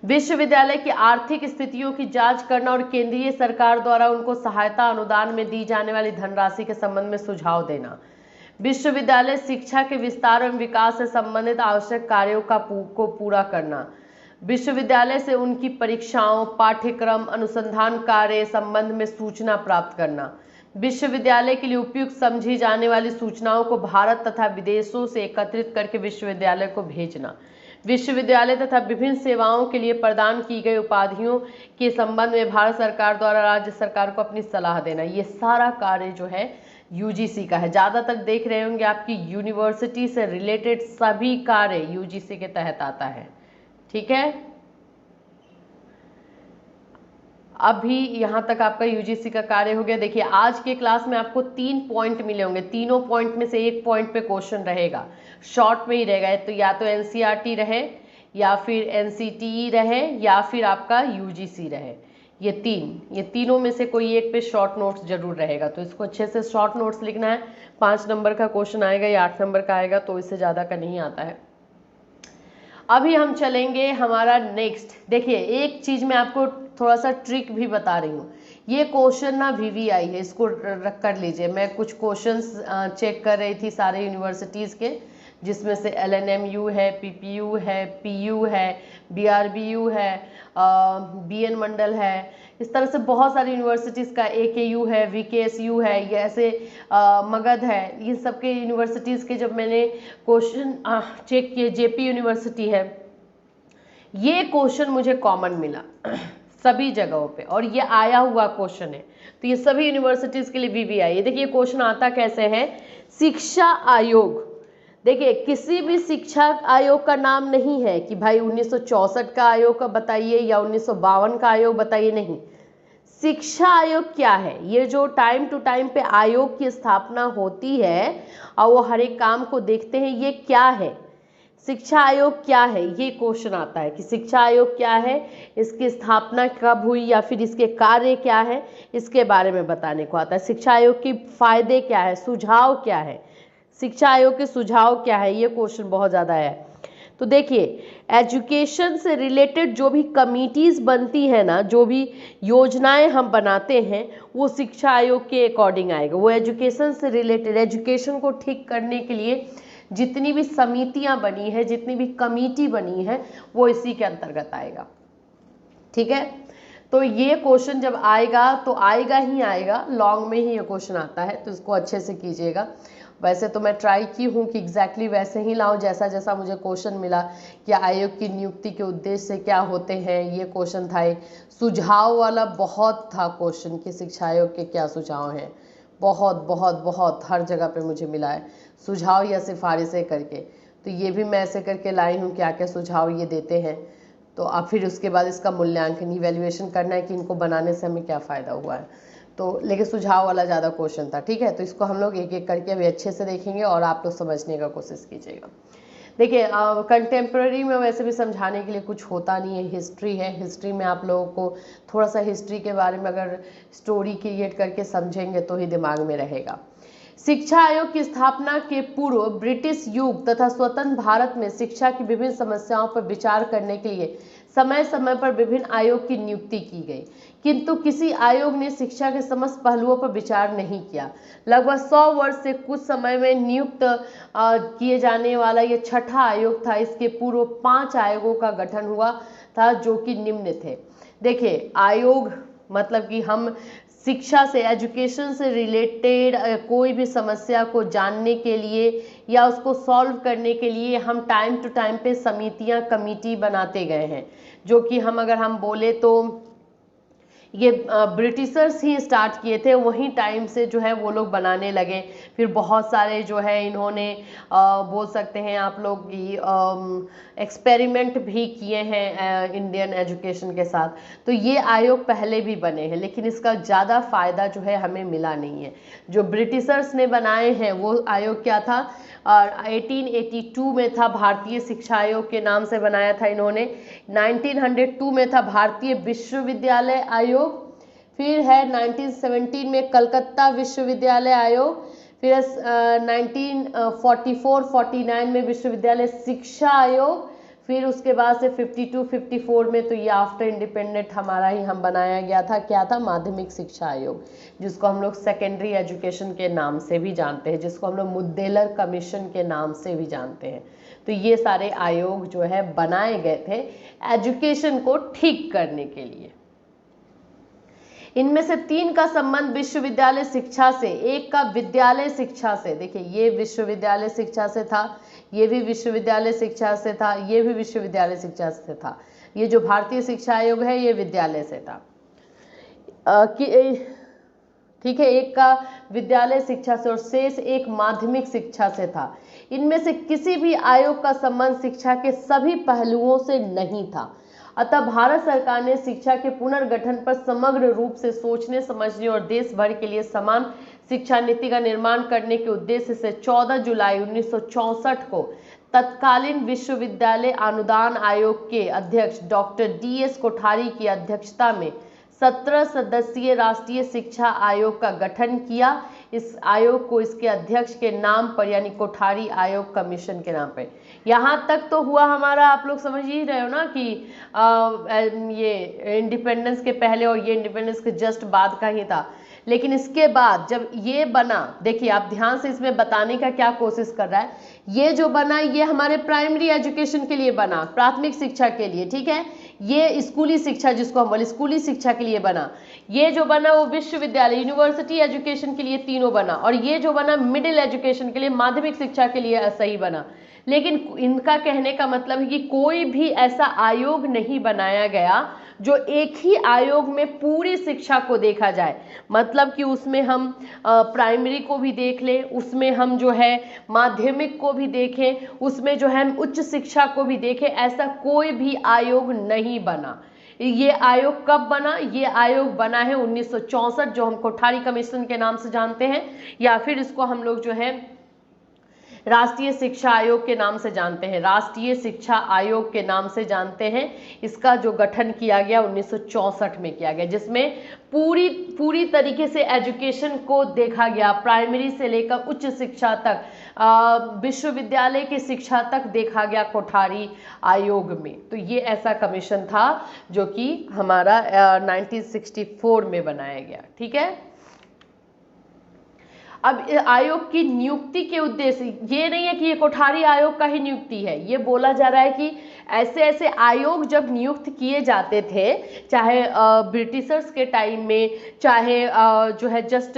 विश्वविद्यालय की आर्थिक स्थितियों की जांच करना और केंद्रीय सरकार द्वारा उनको सहायता अनुदान में दी जाने वाली धनराशि के संबंध में सुझाव देना। विश्वविद्यालय शिक्षा के विस्तार एवं विकास से संबंधित आवश्यक कार्यों को पूरा करना। विश्वविद्यालय से उनकी परीक्षाओं, पाठ्यक्रम, अनुसंधान कार्य संबंध में सूचना प्राप्त करना। विश्वविद्यालय के लिए उपयुक्त समझी जाने वाली सूचनाओं को भारत तथा विदेशों से एकत्रित करके विश्वविद्यालय को भेजना। विश्वविद्यालय तथा विभिन्न सेवाओं के लिए प्रदान की गई उपाधियों के संबंध में भारत सरकार द्वारा राज्य सरकार को अपनी सलाह देना। ये सारा कार्य जो है यूजीसी का है। ज़्यादातर देख रहे होंगे आपकी यूनिवर्सिटी से रिलेटेड सभी कार्य यूजीसी के तहत आता है। ठीक है, अभी यहाँ तक आपका यूजीसी का कार्य हो गया। देखिए, आज के क्लास में आपको 3 पॉइंट मिले होंगे, तीनों पॉइंट में से एक पॉइंट पे क्वेश्चन रहेगा, शॉर्ट में ही रहेगा। तो या तो एनसीईआरटी रहे, या फिर एनसीटीई रहे, या फिर आपका यूजीसी रहे। ये तीनों में से कोई एक पे शॉर्ट नोट्स जरूर रहेगा। तो इसको अच्छे से शॉर्ट नोट्स लिखना है। 5 नंबर का क्वेश्चन आएगा या 8 नंबर का आएगा, तो इससे ज़्यादा का नहीं आता है। अभी हम चलेंगे हमारा नेक्स्ट। देखिए, एक चीज मैं आपको थोड़ा सा ट्रिक भी बता रही हूँ। ये क्वेश्चन ना वीवीआई है, इसको रख कर लीजिए। मैं कुछ क्वेश्चंस चेक कर रही थी सारे यूनिवर्सिटीज़ के, जिसमें से एलएनएमयू है, पीपीयू है, पीयू है, बीआरबीयू है, बीएन मंडल है, इस तरह से बहुत सारी यूनिवर्सिटीज़ का, एकेयू है, वीकेएसयू है, ये ऐसे मगध है। ये सब के यूनिवर्सिटीज़ के जब मैंने क्वेश्चन चेक किए, जेपी यूनिवर्सिटी है, ये क्वेश्चन मुझे कॉमन मिला सभी जगहों पे, और ये आया हुआ क्वेश्चन है। तो ये सभी यूनिवर्सिटीज़ के लिए वीवीआई है। देखिए क्वेश्चन आता कैसे है, शिक्षा आयोग। देखिए, किसी भी शिक्षा आयोग का नाम नहीं है कि भाई 1964 का आयोग का बताइए या 1952 का आयोग बताइए, नहीं। शिक्षा आयोग क्या है? ये जो टाइम टू टाइम पे आयोग की स्थापना होती है और वो हर एक काम को देखते हैं, ये क्या है? शिक्षा आयोग क्या है? ये क्वेश्चन आता है कि शिक्षा आयोग क्या है, इसकी स्थापना कब हुई, या फिर इसके कार्य क्या है, इसके बारे में बताने को आता है। शिक्षा आयोग के फायदे क्या है, सुझाव क्या है, शिक्षा आयोग के सुझाव क्या है, ये क्वेश्चन बहुत ज़्यादा है। तो देखिए, एजुकेशन से रिलेटेड जो भी कमिटीज़ बनती है ना, जो भी योजनाएं हम बनाते हैं, वो शिक्षा आयोग के अकॉर्डिंग आएगा। वो एजुकेशन से रिलेटेड, एजुकेशन को ठीक करने के लिए जितनी भी समितियां बनी है, जितनी भी कमिटी बनी है, वो इसी के अंतर्गत आएगा। ठीक है, तो ये क्वेश्चन जब आएगा तो आएगा ही आएगा, लॉन्ग में ही ये क्वेश्चन आता है, तो इसको अच्छे से कीजिएगा। वैसे तो मैं ट्राई की हूँ कि एग्जैक्टली वैसे ही लाऊं जैसा जैसा मुझे क्वेश्चन मिला कि आयोग की नियुक्ति के उद्देश्य क्या होते हैं। ये क्वेश्चन था एक सुझाव वाला, बहुत था क्वेश्चन कि शिक्षा आयोग के क्या सुझाव हैं, बहुत बहुत बहुत हर जगह पे मुझे मिला है सुझाव या सिफारिशें करके। तो ये भी मैं ऐसे करके लाई हूँ क्या क्या सुझाव ये देते हैं। तो अब फिर उसके बाद इसका मूल्यांकन इवैल्यूएशन करना है कि इनको बनाने से हमें क्या फ़ायदा हुआ है। तो लेकिन सुझाव वाला ज़्यादा क्वेश्चन था, ठीक है। तो इसको हम लोग एक एक करके अभी अच्छे से देखेंगे और आप लोग समझने का कोशिश कीजिएगा। देखिए कंटेम्प्रेरी में वैसे भी समझाने के लिए कुछ होता नहीं है, हिस्ट्री है। हिस्ट्री में आप लोगों को थोड़ा सा हिस्ट्री के बारे में अगर स्टोरी क्रिएट करके समझेंगे तो ही दिमाग में रहेगा। शिक्षा आयोग की स्थापना के पूर्व ब्रिटिश युग तथा स्वतंत्र भारत में शिक्षा की विभिन्न समस्याओं पर विचार करने के लिए समय समय पर विभिन्न आयोग की नियुक्ति की गई, किंतु किसी आयोग ने शिक्षा के समस्त पहलुओं पर विचार नहीं किया। लगभग 100 वर्ष से कुछ समय में नियुक्त किए जाने वाला यह छठा आयोग था। इसके पूर्व 5 आयोगों का गठन हुआ था जो कि निम्न थे। देखिए आयोग मतलब कि हम शिक्षा से, एजुकेशन से रिलेटेड कोई भी समस्या को जानने के लिए या उसको सॉल्व करने के लिए हम टाइम टू टाइम पे समितियां, कमिटी बनाते गए हैं, जो कि अगर हम बोले तो ये ब्रिटिशर्स ही स्टार्ट किए थे, वहीं टाइम से जो है वो लोग बनाने लगे। फिर बहुत सारे जो है इन्होंने बोल सकते हैं आप लोग कि एक्सपेरिमेंट भी किए हैं इंडियन एजुकेशन के साथ। तो ये आयोग पहले भी बने हैं लेकिन इसका ज़्यादा फायदा जो है हमें मिला नहीं है। जो ब्रिटिशर्स ने बनाए हैं वो आयोग क्या था, 1882 में था, भारतीय शिक्षा आयोग के नाम से बनाया था इन्होंने। 1902 में था भारतीय विश्वविद्यालय आयोग। फिर है 1917 में कलकत्ता विश्वविद्यालय आयोग। फिर 1944-49 में विश्वविद्यालय शिक्षा आयोग। फिर उसके बाद से 52-54 में तो ये आफ्टर इंडिपेंडेंट हमारा ही हम बनाया गया था, क्या था, माध्यमिक शिक्षा आयोग, जिसको हम लोग सेकेंडरी एजुकेशन के नाम से भी जानते हैं, जिसको हम लोग मुद्देलर कमीशन के नाम से भी जानते हैं। तो ये सारे आयोग जो है बनाए गए थे एजुकेशन को ठीक करने के लिए। इनमें से 3 का संबंध विश्वविद्यालय शिक्षा से, एक का विद्यालय शिक्षा से। देखिए ये विश्वविद्यालय शिक्षा से था, ये भी विश्वविद्यालय शिक्षा से था, ये भी विश्वविद्यालय शिक्षा से था। ये जो भारतीय शिक्षा आयोग है ये विद्यालय से था ठीक है। एक का विद्यालय शिक्षा से और शेष एक माध्यमिक शिक्षा से था। इनमें से किसी भी आयोग का संबंध शिक्षा के सभी पहलुओं से नहीं था। अतः भारत सरकार ने शिक्षा के पुनर्गठन पर समग्र रूप से सोचने, समझने और देश भर के लिए समान शिक्षा नीति का निर्माण करने के उद्देश्य से 14 जुलाई 1964 को तत्कालीन विश्वविद्यालय अनुदान आयोग के अध्यक्ष डॉक्टर DS कोठारी की अध्यक्षता में 17 सदस्यीय राष्ट्रीय शिक्षा आयोग का गठन किया। इस आयोग को इसके अध्यक्ष के नाम पर यानी कोठारी आयोग कमीशन के नाम पर। यहाँ तक तो हुआ हमारा, आप लोग समझ ही रहे हो ना कि ये इंडिपेंडेंस के पहले और ये इंडिपेंडेंस के जस्ट बाद का ही था। लेकिन इसके बाद जब ये बना, देखिए आप ध्यान से इसमें बताने का क्या कोशिश कर रहा है, ये जो बना ये हमारे प्राइमरी एजुकेशन के लिए बना, प्राथमिक शिक्षा के लिए, ठीक है। ये स्कूली शिक्षा जिसको हम बोले स्कूली शिक्षा के लिए बना। ये जो बना वो विश्वविद्यालय यूनिवर्सिटी एजुकेशन के लिए तीनों बना, और ये जो बना मिडिल एजुकेशन के लिए माध्यमिक शिक्षा के लिए ऐसा ही बना। लेकिन इनका कहने का मतलब है कि कोई भी ऐसा आयोग नहीं बनाया गया जो एक ही आयोग में पूरी शिक्षा को देखा जाए, मतलब कि उसमें हम प्राइमरी को भी देख लें, उसमें हम जो है माध्यमिक को भी देखें, उसमें जो है उच्च शिक्षा को भी देखें। ऐसा कोई भी आयोग नहीं बना। ये आयोग कब बना? ये आयोग बना है 1964, जो हम कोठारी कमीशन के नाम से जानते हैं, या फिर इसको हम लोग जो है राष्ट्रीय शिक्षा आयोग के नाम से जानते हैं, राष्ट्रीय शिक्षा आयोग के नाम से जानते हैं। इसका जो गठन किया गया 1964 में किया गया, जिसमें पूरी तरीके से एजुकेशन को देखा गया, प्राइमरी से लेकर उच्च शिक्षा तक, विश्वविद्यालय की शिक्षा तक देखा गया कोठारी आयोग में। तो ये ऐसा कमीशन था जो कि हमारा 1964 में बनाया गया, ठीक है। अब आयोग की नियुक्ति के उद्देश्य ये नहीं है कि ये कोठारी आयोग का ही नियुक्ति है, ये बोला जा रहा है कि ऐसे ऐसे आयोग जब नियुक्त किए जाते थे, चाहे ब्रिटिशर्स के टाइम में, चाहे जो है जस्ट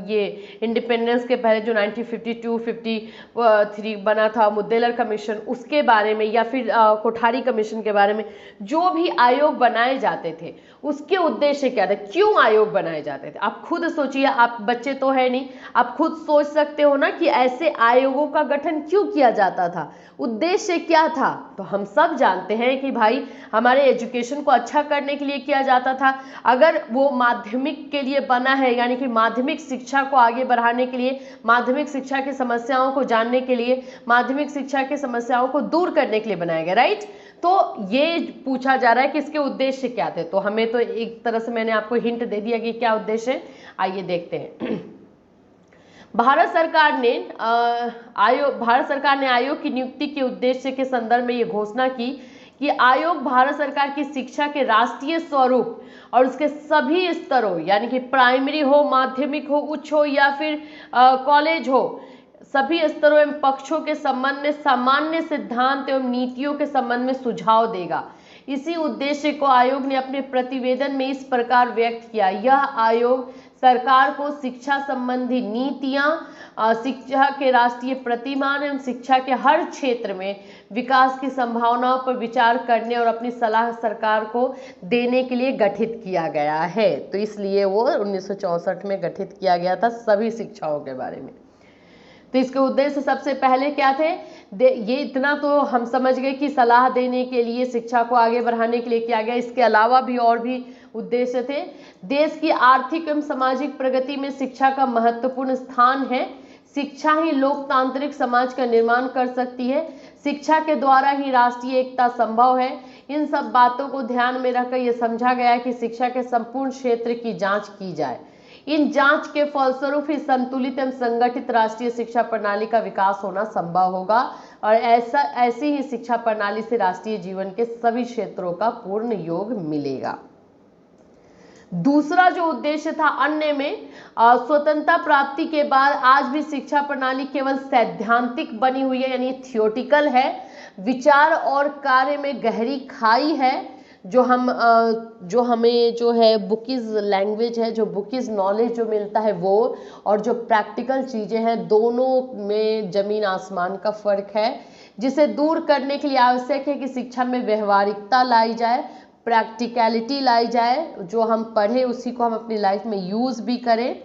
ये इंडिपेंडेंस के पहले जो 1952-53 बना था मुद्देलर कमीशन, उसके बारे में, या फिर कोठारी कमीशन के बारे में, जो भी आयोग बनाए जाते थे उसके उद्देश्य क्या थे, क्यों आयोग बनाए जाते थे। आप खुद सोचिए, आप बच्चे तो है नहीं, आप खुद सोच सकते हो ना कि ऐसे आयोगों का गठन क्यों किया जाता था, उद्देश्य क्या था। तो हम सब जानते हैं कि भाई हमारे एजुकेशन को अच्छा करने के लिए किया जाता था। अगर वो माध्यमिक के लिए बना है, यानी कि माध्यमिक शिक्षा को आगे बढ़ाने के लिए, माध्यमिक शिक्षा की समस्याओं को जानने के लिए, माध्यमिक शिक्षा की समस्याओं को दूर करने के लिए बनाया गया, राइट। तो ये पूछा जा रहा है कि इसके उद्देश्य क्या थे। तो हमें तो एक तरह से मैंने आपको हिंट दे दिया कि क्या उद्देश्य है। आइए देखते हैं। भारत सरकार ने आयोग की नियुक्ति के उद्देश्य के संदर्भ में ये घोषणा की कि आयोग भारत सरकार की शिक्षा के राष्ट्रीय स्वरूप और उसके सभी स्तरों, यानी कि प्राइमरी हो, माध्यमिक हो, उच्च हो या फिर कॉलेज हो, सभी स्तरों एवं पक्षों के संबंध में सामान्य सिद्धांत एवं नीतियों के संबंध में सुझाव देगा। इसी उद्देश्य को आयोग ने अपने प्रतिवेदन में इस प्रकार व्यक्त किया। यह आयोग सरकार को शिक्षा संबंधी नीतियां, शिक्षा के राष्ट्रीय प्रतिमान एवं शिक्षा के हर क्षेत्र में विकास की संभावनाओं पर विचार करने और अपनी सलाह सरकार को देने के लिए गठित किया गया है। तो इसलिए वो 1964 में गठित किया गया था सभी शिक्षाओं के बारे में। तो इसके उद्देश्य सबसे पहले क्या थे, ये इतना तो हम समझ गए कि सलाह देने के लिए, शिक्षा को आगे बढ़ाने के लिए किया गया। इसके अलावा भी और भी उद्देश्य थे। देश की आर्थिक एवं सामाजिक प्रगति में शिक्षा का महत्वपूर्ण स्थान है। शिक्षा ही लोकतांत्रिक समाज का निर्माण कर सकती है। शिक्षा के द्वारा ही राष्ट्रीय एकता संभव है। इन सब बातों को ध्यान में रखकर यह समझा गया कि शिक्षा के संपूर्ण क्षेत्र की जांच की जाए। इन जांच के फलस्वरूप ही संतुलित एवं संगठित राष्ट्रीय शिक्षा प्रणाली का विकास होना संभव होगा और ऐसी ही शिक्षा प्रणाली से राष्ट्रीय जीवन के सभी क्षेत्रों का पूर्ण योग मिलेगा। दूसरा जो उद्देश्य था अन्य में, स्वतंत्रता प्राप्ति के बाद आज भी शिक्षा प्रणाली केवल सैद्धांतिक बनी हुई है, यानी थियोटिकल है। विचार और कार्य में गहरी खाई है। जो हमें जो है बुकीज लैंग्वेज है, जो बुकीज नॉलेज जो मिलता है वो, और जो प्रैक्टिकल चीज़ें हैं, दोनों में जमीन आसमान का फर्क है, जिसे दूर करने के लिए आवश्यक है कि शिक्षा में व्यवहारिकता लाई जाए, प्रैक्टिकलिटी लाई जाए। जो हम पढ़े उसी को हम अपनी लाइफ में यूज भी करें।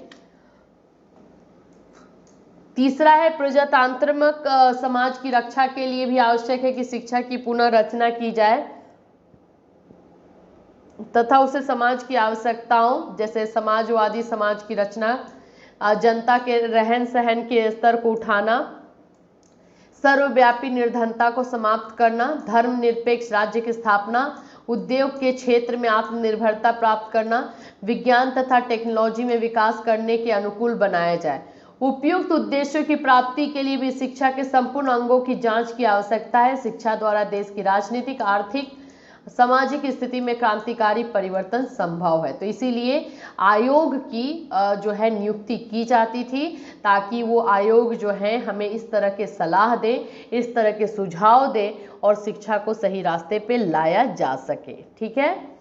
तीसरा है प्रजातांत्रिक समाज की रक्षा के लिए भी आवश्यक है कि शिक्षा की पुनर्रचना की जाए तथा उसे समाज की आवश्यकताओं, जैसे समाजवादी समाज की रचना, जनता के रहन सहन के स्तर को उठाना, सर्वव्यापी निर्धनता को समाप्त करना, धर्मनिरपेक्ष राज्य की स्थापना, उद्योग के क्षेत्र में आत्मनिर्भरता प्राप्त करना, विज्ञान तथा टेक्नोलॉजी में विकास करने के अनुकूल बनाया जाए। उपयुक्त उद्देश्यों की प्राप्ति के लिए भी शिक्षा के संपूर्ण अंगों की जांच की आवश्यकता है। शिक्षा द्वारा देश की राजनीतिक, आर्थिक, सामाजिक स्थिति में क्रांतिकारी परिवर्तन संभव है। तो इसीलिए आयोग की जो है नियुक्ति की जाती थी, ताकि वो आयोग जो है हमें इस तरह के सलाह दे, इस तरह के सुझाव दे और शिक्षा को सही रास्ते पे लाया जा सके। ठीक है,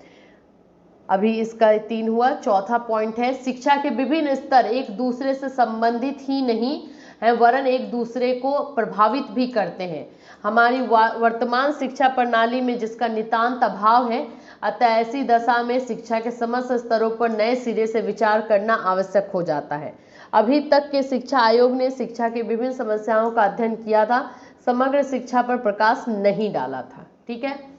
अभी इसका 3 हुआ। चौथा पॉइंट है, शिक्षा के विभिन्न स्तर एक दूसरे से संबंधित ही नहीं है वरन एक दूसरे को प्रभावित भी करते हैं। हमारी वर्तमान शिक्षा प्रणाली में जिसका नितांत अभाव है, अतः ऐसी दशा में शिक्षा के समस्त स्तरों पर नए सिरे से विचार करना आवश्यक हो जाता है। अभी तक के शिक्षा आयोग ने शिक्षा की विभिन्न समस्याओं का अध्ययन किया था, समग्र शिक्षा पर प्रकाश नहीं डाला था। ठीक है,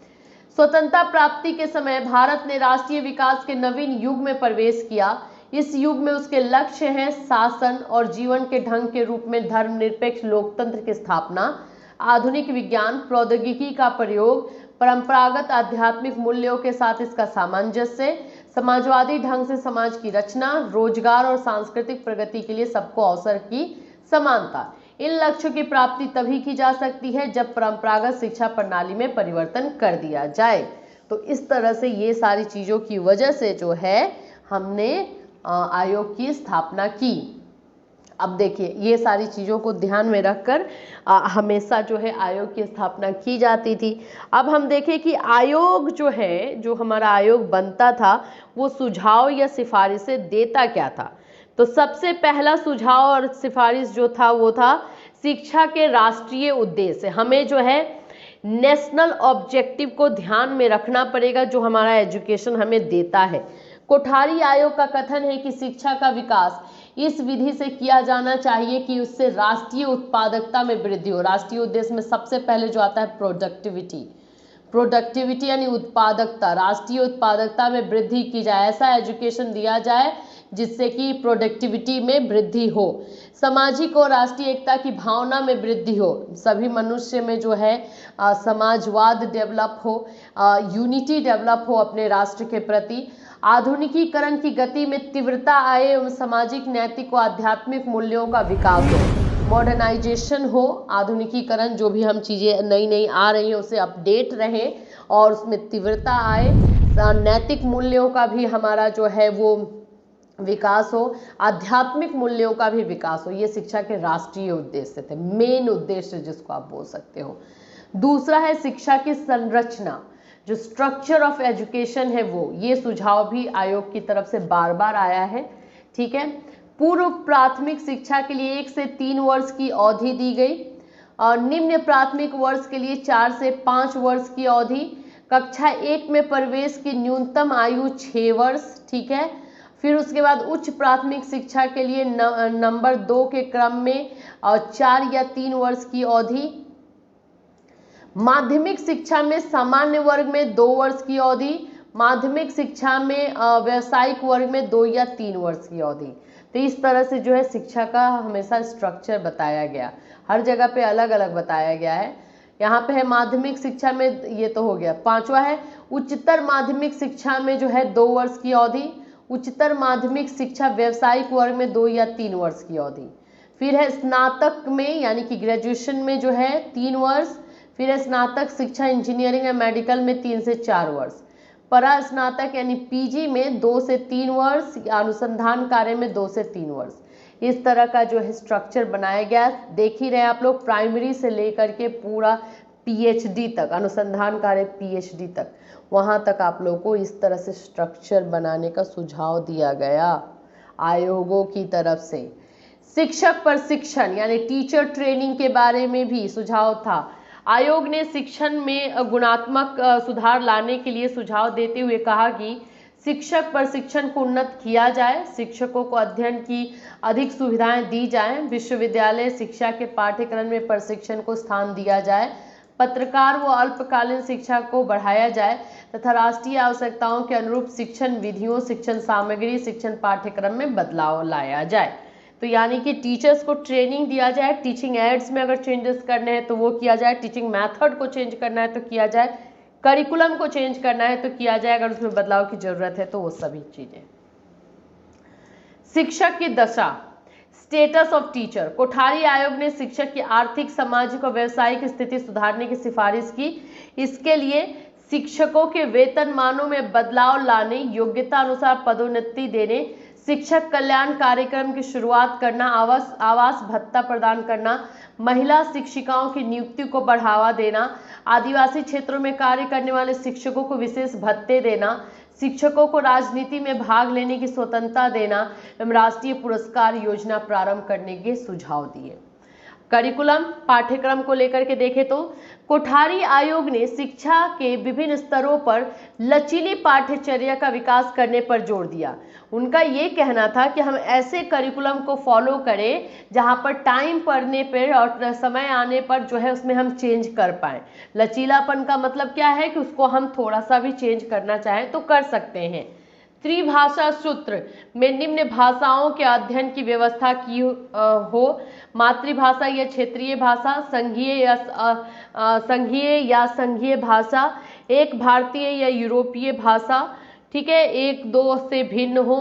स्वतंत्रता प्राप्ति के समय भारत ने राष्ट्रीय विकास के नवीन युग में प्रवेश किया। इस युग में उसके लक्ष्य हैं शासन और जीवन के ढंग के रूप में धर्मनिरपेक्ष लोकतंत्र की स्थापना, आधुनिक विज्ञान प्रौद्योगिकी का प्रयोग, परंपरागत आध्यात्मिक मूल्यों के साथ इसका सामंजस्य, समाजवादी ढंग से समाज की रचना, रोजगार और सांस्कृतिक प्रगति के लिए सबको अवसर की समानता। इन लक्ष्यों की प्राप्ति तभी की जा सकती है जब परंपरागत शिक्षा प्रणाली में परिवर्तन कर दिया जाए। तो इस तरह से ये सारी चीज़ों की वजह से जो है हमने आयोग की स्थापना की। अब देखिए ये सारी चीज़ों को ध्यान में रखकर हमेशा जो है आयोग की स्थापना की जाती थी। अब हम देखें कि आयोग जो है, जो हमारा आयोग बनता था, वो सुझाव या सिफारिशें देता क्या था। तो सबसे पहला सुझाव और सिफारिश जो था वो था शिक्षा के राष्ट्रीय उद्देश्य। हमें जो है नेशनल ऑब्जेक्टिव को ध्यान में रखना पड़ेगा जो हमारा एजुकेशन हमें देता है। कोठारी आयोग का कथन है कि शिक्षा का विकास इस विधि से किया जाना चाहिए कि उससे राष्ट्रीय उत्पादकता में वृद्धि हो। राष्ट्रीय उद्देश्य में सबसे पहले जो आता है प्रोडक्टिविटी यानी उत्पादकता, राष्ट्रीय उत्पादकता में वृद्धि की जाए, ऐसा एजुकेशन दिया जाए जिससे कि प्रोडक्टिविटी में वृद्धि हो। सामाजिक और राष्ट्रीय एकता की भावना में वृद्धि हो, सभी मनुष्य में जो है समाजवाद डेवलप हो, यूनिटी डेवलप हो अपने राष्ट्र के प्रति। आधुनिकीकरण की गति में तीव्रता आए एवं सामाजिक, नैतिक व आध्यात्मिक मूल्यों का विकास हो, मॉडर्नाइजेशन हो। आधुनिकीकरण, जो भी हम चीज़ें नई नई आ रही हैं उसे अपडेट रहे और उसमें तीव्रता आए। नैतिक मूल्यों का भी हमारा जो है वो विकास हो, आध्यात्मिक मूल्यों का भी विकास हो। ये शिक्षा के राष्ट्रीय उद्देश्य थे, मेन उद्देश्य जिसको आप बोल सकते हो। दूसरा है शिक्षा की संरचना, जो स्ट्रक्चर ऑफ एजुकेशन है वो, ये सुझाव भी आयोग की तरफ से बार बार आया है। ठीक है, पूर्व प्राथमिक शिक्षा के लिए 1 से 3 वर्ष की अवधि दी गई और निम्न प्राथमिक वर्ष के लिए 4 से 5 वर्ष की अवधि। कक्षा 1 में प्रवेश की न्यूनतम आयु 6 वर्ष। ठीक है, फिर उसके बाद उच्च प्राथमिक शिक्षा के लिए नंबर 2 के क्रम में 4 या 3 वर्ष की अवधि। माध्यमिक शिक्षा में सामान्य वर्ग में 2 वर्ष की अवधि, माध्यमिक शिक्षा में व्यावसायिक वर्ग में 2 या 3 वर्ष की अवधि। तो इस तरह से जो है शिक्षा का हमेशा स्ट्रक्चर बताया गया, हर जगह पे अलग अलग बताया गया है। यहाँ पे है माध्यमिक शिक्षा में, ये तो हो गया। 5वां है उच्चतर माध्यमिक शिक्षा में जो है 2 वर्ष की अवधि, उच्चतर माध्यमिक शिक्षा व्यावसायिक वर्ग में 2 या 3 वर्ष की अवधि। फिर है स्नातक में यानी कि ग्रेजुएशन में जो है 3 वर्ष, फिर है स्नातक शिक्षा इंजीनियरिंग या मेडिकल में 3 से 4 वर्ष, परा स्नातक यानी पीजी में 2 से 3 वर्ष, अनुसंधान कार्य में 2 से 3 वर्ष। इस तरह का जो है स्ट्रक्चर बनाया गया। देख ही रहे आप लोग, प्राइमरी से लेकर के पूरा पीएचडी तक, अनुसंधान कार्य पीएचडी तक, वहाँ तक आप लोगों को इस तरह से स्ट्रक्चर बनाने का सुझाव दिया गया आयोगों की तरफ से। शिक्षक प्रशिक्षण यानी टीचर ट्रेनिंग के बारे में भी सुझाव था। आयोग ने शिक्षण में गुणात्मक सुधार लाने के लिए सुझाव देते हुए कहा कि शिक्षक प्रशिक्षण को उन्नत किया जाए, शिक्षकों को अध्ययन की अधिक सुविधाएं दी जाएं, विश्वविद्यालय शिक्षा के पाठ्यक्रम में प्रशिक्षण को स्थान दिया जाए, पत्रकार व अल्पकालीन शिक्षा को बढ़ाया जाए तथा राष्ट्रीय आवश्यकताओं के अनुरूप शिक्षण विधियों, शिक्षण सामग्री, शिक्षण पाठ्यक्रम में बदलाव लाया जाए। तो यानी कि टीचर्स को ट्रेनिंग दिया जाए, टीचिंग एड्स में अगर चेंजेस करने हैं तो वो किया जाए, टीचिंग मेथड को चेंज करना है तो किया जाए, करिकुलम को चेंज करना है तो किया जाए, अगर उसमें बदलाव की जरूरत है तो वो सभी चीजें। शिक्षक की दशा, स्टेटस ऑफ टीचर। कोठारी आयोग ने शिक्षक की आर्थिक, सामाजिक और व्यावसायिक स्थिति सुधारने की सिफारिश की। इसके लिए शिक्षकों के वेतनमानों में बदलाव लाने, योग्यता अनुसार पदोन्नति देने, शिक्षक कल्याण कार्यक्रम की शुरुआत करना, आवास भत्ता प्रदान करना, महिला शिक्षिकाओं की नियुक्ति को बढ़ावा देना, आदिवासी क्षेत्रों में कार्य करने वाले शिक्षकों को विशेष भत्ते देना, शिक्षकों को राजनीति में भाग लेने की स्वतंत्रता देना एवं राष्ट्रीय पुरस्कार योजना प्रारंभ करने के सुझाव दिए। करिकुलम, पाठ्यक्रम को लेकर के देखें तो कोठारी आयोग ने शिक्षा के विभिन्न स्तरों पर लचीली पाठ्यचर्या का विकास करने पर जोर दिया। उनका ये कहना था कि हम ऐसे करिकुलम को फॉलो करें जहां पर टाइम पड़ने पर और समय आने पर जो है उसमें हम चेंज कर पाएं। लचीलापन का मतलब क्या है कि उसको हम थोड़ा सा भी चेंज करना चाहें तो कर सकते हैं। त्रिभाषा सूत्र में निम्न भाषाओं के अध्ययन की व्यवस्था की हो, मातृभाषा या क्षेत्रीय भाषा, संघीय या संघीय भाषा, एक भारतीय या यूरोपीय भाषा, ठीक है, 1-2 से भिन्न हो।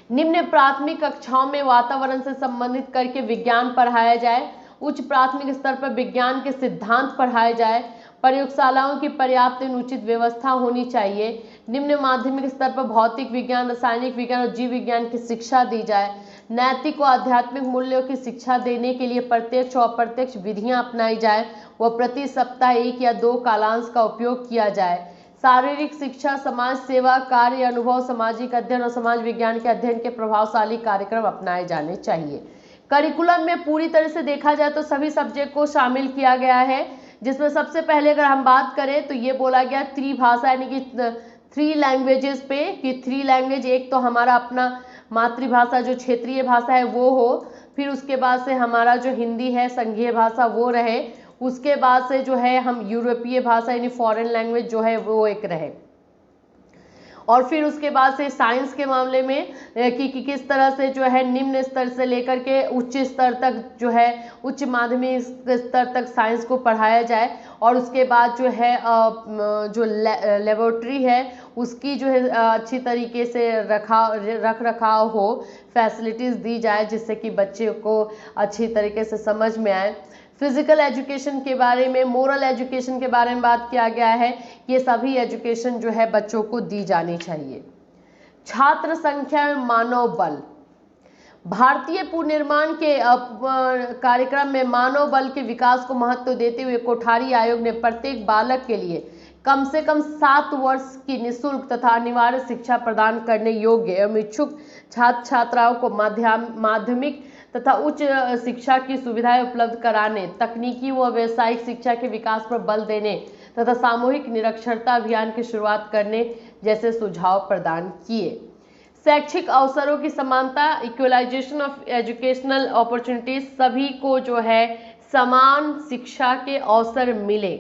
निम्न प्राथमिक कक्षाओं में वातावरण से संबंधित करके विज्ञान पढ़ाया जाए, उच्च प्राथमिक स्तर पर विज्ञान के सिद्धांत पढ़ाए जाए, प्रयोगशालाओं की पर्याप्त एवं उचित व्यवस्था होनी चाहिए। निम्न माध्यमिक स्तर पर भौतिक विज्ञान, रासायनिक विज्ञान और जीव विज्ञान की शिक्षा दी जाए। नैतिक और आध्यात्मिक मूल्यों की शिक्षा देने के लिए प्रत्यक्ष और अप्रत्यक्ष विधियां अपनाई जाए व प्रति सप्ताह 1 या 2 कालांश का उपयोग किया जाए। शारीरिक शिक्षा, समाज सेवा, कार्य अनुभव, सामाजिक अध्ययन और समाज विज्ञान के अध्ययन के प्रभावशाली कार्यक्रम अपनाए जाने चाहिए। करिकुलम में पूरी तरह से देखा जाए तो सभी सब्जेक्ट को शामिल किया गया है, जिसमें सबसे पहले अगर हम बात करें तो ये बोला गया त्रिभाषा यानी कि 3 लैंग्वेजेस पे, कि 3 लैंग्वेज, एक तो हमारा अपना मातृभाषा जो क्षेत्रीय भाषा है वो हो, फिर उसके बाद से हमारा जो हिंदी है संघीय भाषा वो रहे, उसके बाद से जो है हम यूरोपीय भाषा यानी फॉरेन लैंग्वेज जो है वो एक रहे, और फिर उसके बाद से साइंस के मामले में कि किस तरह से जो है निम्न स्तर से लेकर के उच्च स्तर तक जो है उच्च माध्यमिक स्तर तक साइंस को पढ़ाया जाए, और उसके बाद जो है जो लेबोरेटरी है उसकी जो है अच्छी तरीके से रख रखाव हो, फैसिलिटीज़ दी जाए जिससे कि बच्चे को अच्छी तरीके से समझ में आए। फिजिकल एजुकेशन के बारे में, मोरल एजुकेशन के बारे में बात किया गया है, ये सभी एजुकेशन जो है बच्चों को दी जानी चाहिए। छात्र संख्या में मानव बल, भारतीय पुनर्निर्माण के कार्यक्रम में मानव बल के विकास को महत्व देते हुए कोठारी आयोग ने प्रत्येक बालक के लिए कम से कम 7 वर्ष की निःशुल्क तथा अनिवार्य शिक्षा प्रदान करने योग्य एवं इच्छुक छात्र छात्राओं को माध्यमिक तथा उच्च शिक्षा की सुविधाएं उपलब्ध कराने, तकनीकी व व्यावसायिक शिक्षा के विकास पर बल देने तथा सामूहिक निरक्षरता अभियान की शुरुआत करने जैसे सुझाव प्रदान किए। शैक्षिक अवसरों की समानता, इक्वलाइजेशन ऑफ एजुकेशनल अपॉर्चुनिटीज, सभी को जो है समान शिक्षा के अवसर मिले,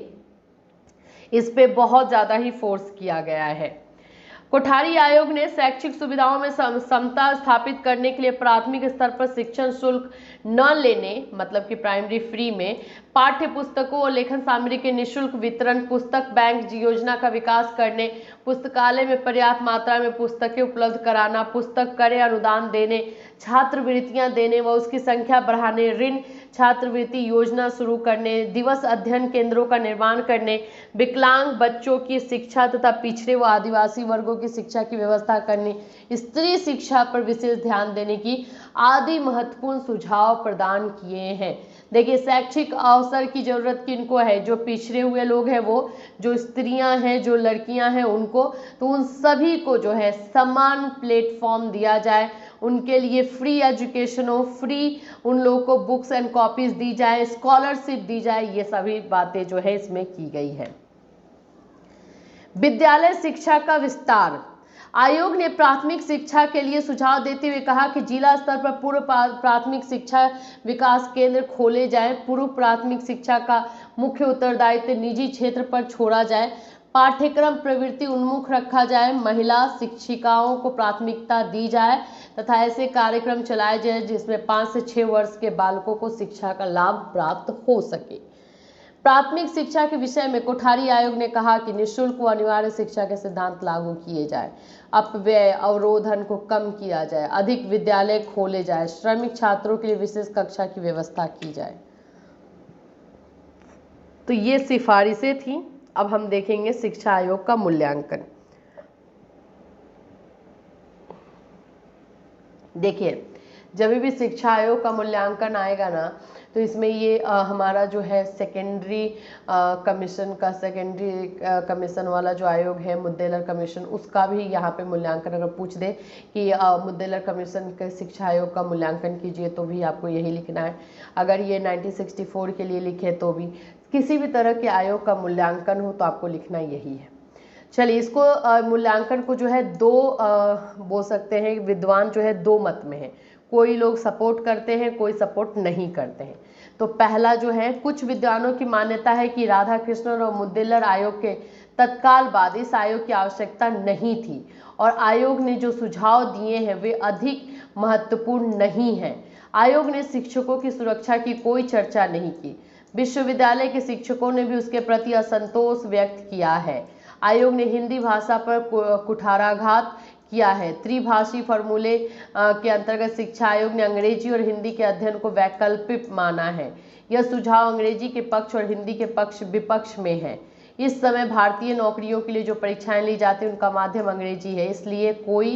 इस पे बहुत ज़्यादा ही फोर्स किया गया है। कोठारी आयोग ने शैक्षिक सुविधाओं में समता स्थापित करने के लिए प्राथमिक स्तर पर शिक्षण शुल्क न लेने, मतलब कि प्राइमरी फ्री में, पाठ्य पुस्तकों और लेखन सामग्री के निःशुल्क वितरण, पुस्तक बैंक योजना का विकास करने, पुस्तकालय में पर्याप्त मात्रा में पुस्तकें उपलब्ध कराना, पुस्तक कर अनुदान देने, छात्रवृत्तियां देने व उसकी संख्या बढ़ाने, ऋण छात्रवृत्ति योजना शुरू करने, दिवस अध्ययन केंद्रों का निर्माण करने, विकलांग बच्चों की शिक्षा तथा पिछड़े व आदिवासी वर्गों की शिक्षा की व्यवस्था करने, स्त्री शिक्षा पर विशेष ध्यान देने की आदि महत्वपूर्ण सुझाव प्रदान किए हैं। देखिए, शैक्षिक अवसर की जरूरत किनको है? जो पिछड़े हुए लोग हैं वो, जो स्त्रियां हैं, जो लड़कियां हैं उनको, तो उन सभी को जो है समान प्लेटफॉर्म दिया जाए, उनके लिए फ्री एजुकेशन हो, फ्री उन लोगों को बुक्स एंड कॉपीज दी जाए, स्कॉलरशिप दी जाए, ये सभी बातें जो है इसमें की गई है। विद्यालय शिक्षा का विस्तार, आयोग ने प्राथमिक शिक्षा के लिए सुझाव देते हुए कहा कि जिला स्तर पर पूर्व प्राथमिक शिक्षा विकास केंद्र खोले जाएं, पूर्व प्राथमिक शिक्षा का मुख्य उत्तरदायित्व निजी क्षेत्र पर छोड़ा जाए, पाठ्यक्रम प्रवृत्ति उन्मुख रखा जाए, महिला शिक्षिकाओं को प्राथमिकता दी जाए तथा ऐसे कार्यक्रम चलाए जाए जिसमें 5 से 6 वर्ष के बालकों को शिक्षा का लाभ प्राप्त हो सके। प्राथमिक शिक्षा के विषय में कोठारी आयोग ने कहा कि निःशुल्क व अनिवार्य शिक्षा के सिद्धांत लागू किए जाए, अपव्यय अवरोधन को कम किया जाए, अधिक विद्यालय खोले जाए, श्रमिक छात्रों के लिए विशेष कक्षा की व्यवस्था की जाए। तो ये सिफारिशें थी। अब हम देखेंगे शिक्षा आयोग का मूल्यांकन। देखिए, जब भी शिक्षा आयोग का मूल्यांकन आएगा ना, तो इसमें ये हमारा जो है सेकेंडरी कमीशन वाला जो आयोग है, मुद्देलर कमीशन, उसका भी यहाँ पे मूल्यांकन अगर पूछ दे कि मुद्देलर कमीशन के शिक्षा आयोग का मूल्यांकन कीजिए, तो भी आपको यही लिखना है। अगर ये 1964 के लिए लिखे तो भी, किसी भी तरह के आयोग का मूल्यांकन हो तो आपको लिखना यही है। चलिए, इसको मूल्यांकन को जो है दो बोल सकते हैं, विद्वान जो है दो मत में है, कोई लोग सपोर्ट करते हैं, कोई सपोर्ट नहीं करते हैं। तो पहला जो है, कुछ विद्वानों की मान्यता है कि राधाकृष्णन और मुद्देलर आयोग के तत्काल बाद इस आयोग की आवश्यकता नहीं थी और आयोग ने जो सुझाव दिए हैं वे अधिक महत्वपूर्ण नहीं हैं। आयोग ने शिक्षकों की सुरक्षा की कोई चर्चा नहीं की। विश्वविद्यालय के शिक्षकों ने भी उसके प्रति असंतोष व्यक्त किया है। आयोग ने हिंदी भाषा पर कुठाराघात किया है। त्रिभाषी फॉर्मूले के अंतर्गत शिक्षा आयोग ने अंग्रेजी और हिंदी के अध्ययन को वैकल्पिक माना है। यह सुझाव अंग्रेजी के पक्ष और हिंदी के विपक्ष में है। इस समय भारतीय नौकरियों के लिए जो परीक्षाएं ली जाती हैं उनका माध्यम अंग्रेजी है, इसलिए कोई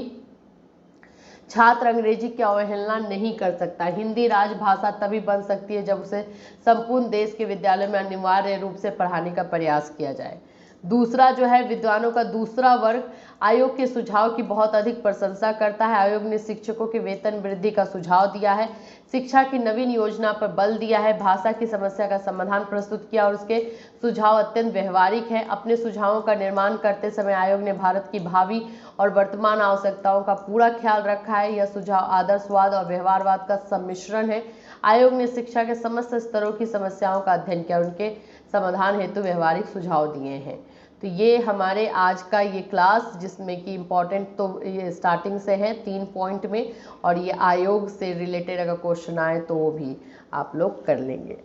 छात्र अंग्रेजी की अवहेलना नहीं कर सकता। हिंदी राजभाषा तभी बन सकती है जब उसे संपूर्ण देश के विद्यालयों में अनिवार्य रूप से पढ़ाने का प्रयास किया जाए। दूसरा जो है, विद्वानों का दूसरा वर्ग आयोग के सुझाव की बहुत अधिक प्रशंसा करता है। आयोग ने शिक्षकों के वेतन वृद्धि का सुझाव दिया है, शिक्षा की नवीन योजना पर बल दिया है, भाषा की समस्या का समाधान प्रस्तुत किया और उसके सुझाव अत्यंत व्यवहारिक हैं। अपने सुझावों का निर्माण करते समय आयोग ने भारत की भावी और वर्तमान आवश्यकताओं का पूरा ख्याल रखा है। यह सुझाव आदर्शवाद और व्यवहारवाद का सम्मिश्रण है। आयोग ने शिक्षा के समस्त स्तरों की समस्याओं का अध्ययन किया और उनके समाधान हेतु व्यवहारिक सुझाव दिए हैं। तो ये हमारे आज का ये क्लास, जिसमें कि इम्पॉर्टेंट तो ये स्टार्टिंग से है 3 पॉइंट में, और ये आयोग से रिलेटेड अगर क्वेश्चन आए तो वो भी आप लोग कर लेंगे।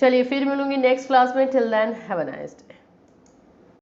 चलिए फिर मिलूंगी नेक्स्ट क्लास में। Till then have a nice day.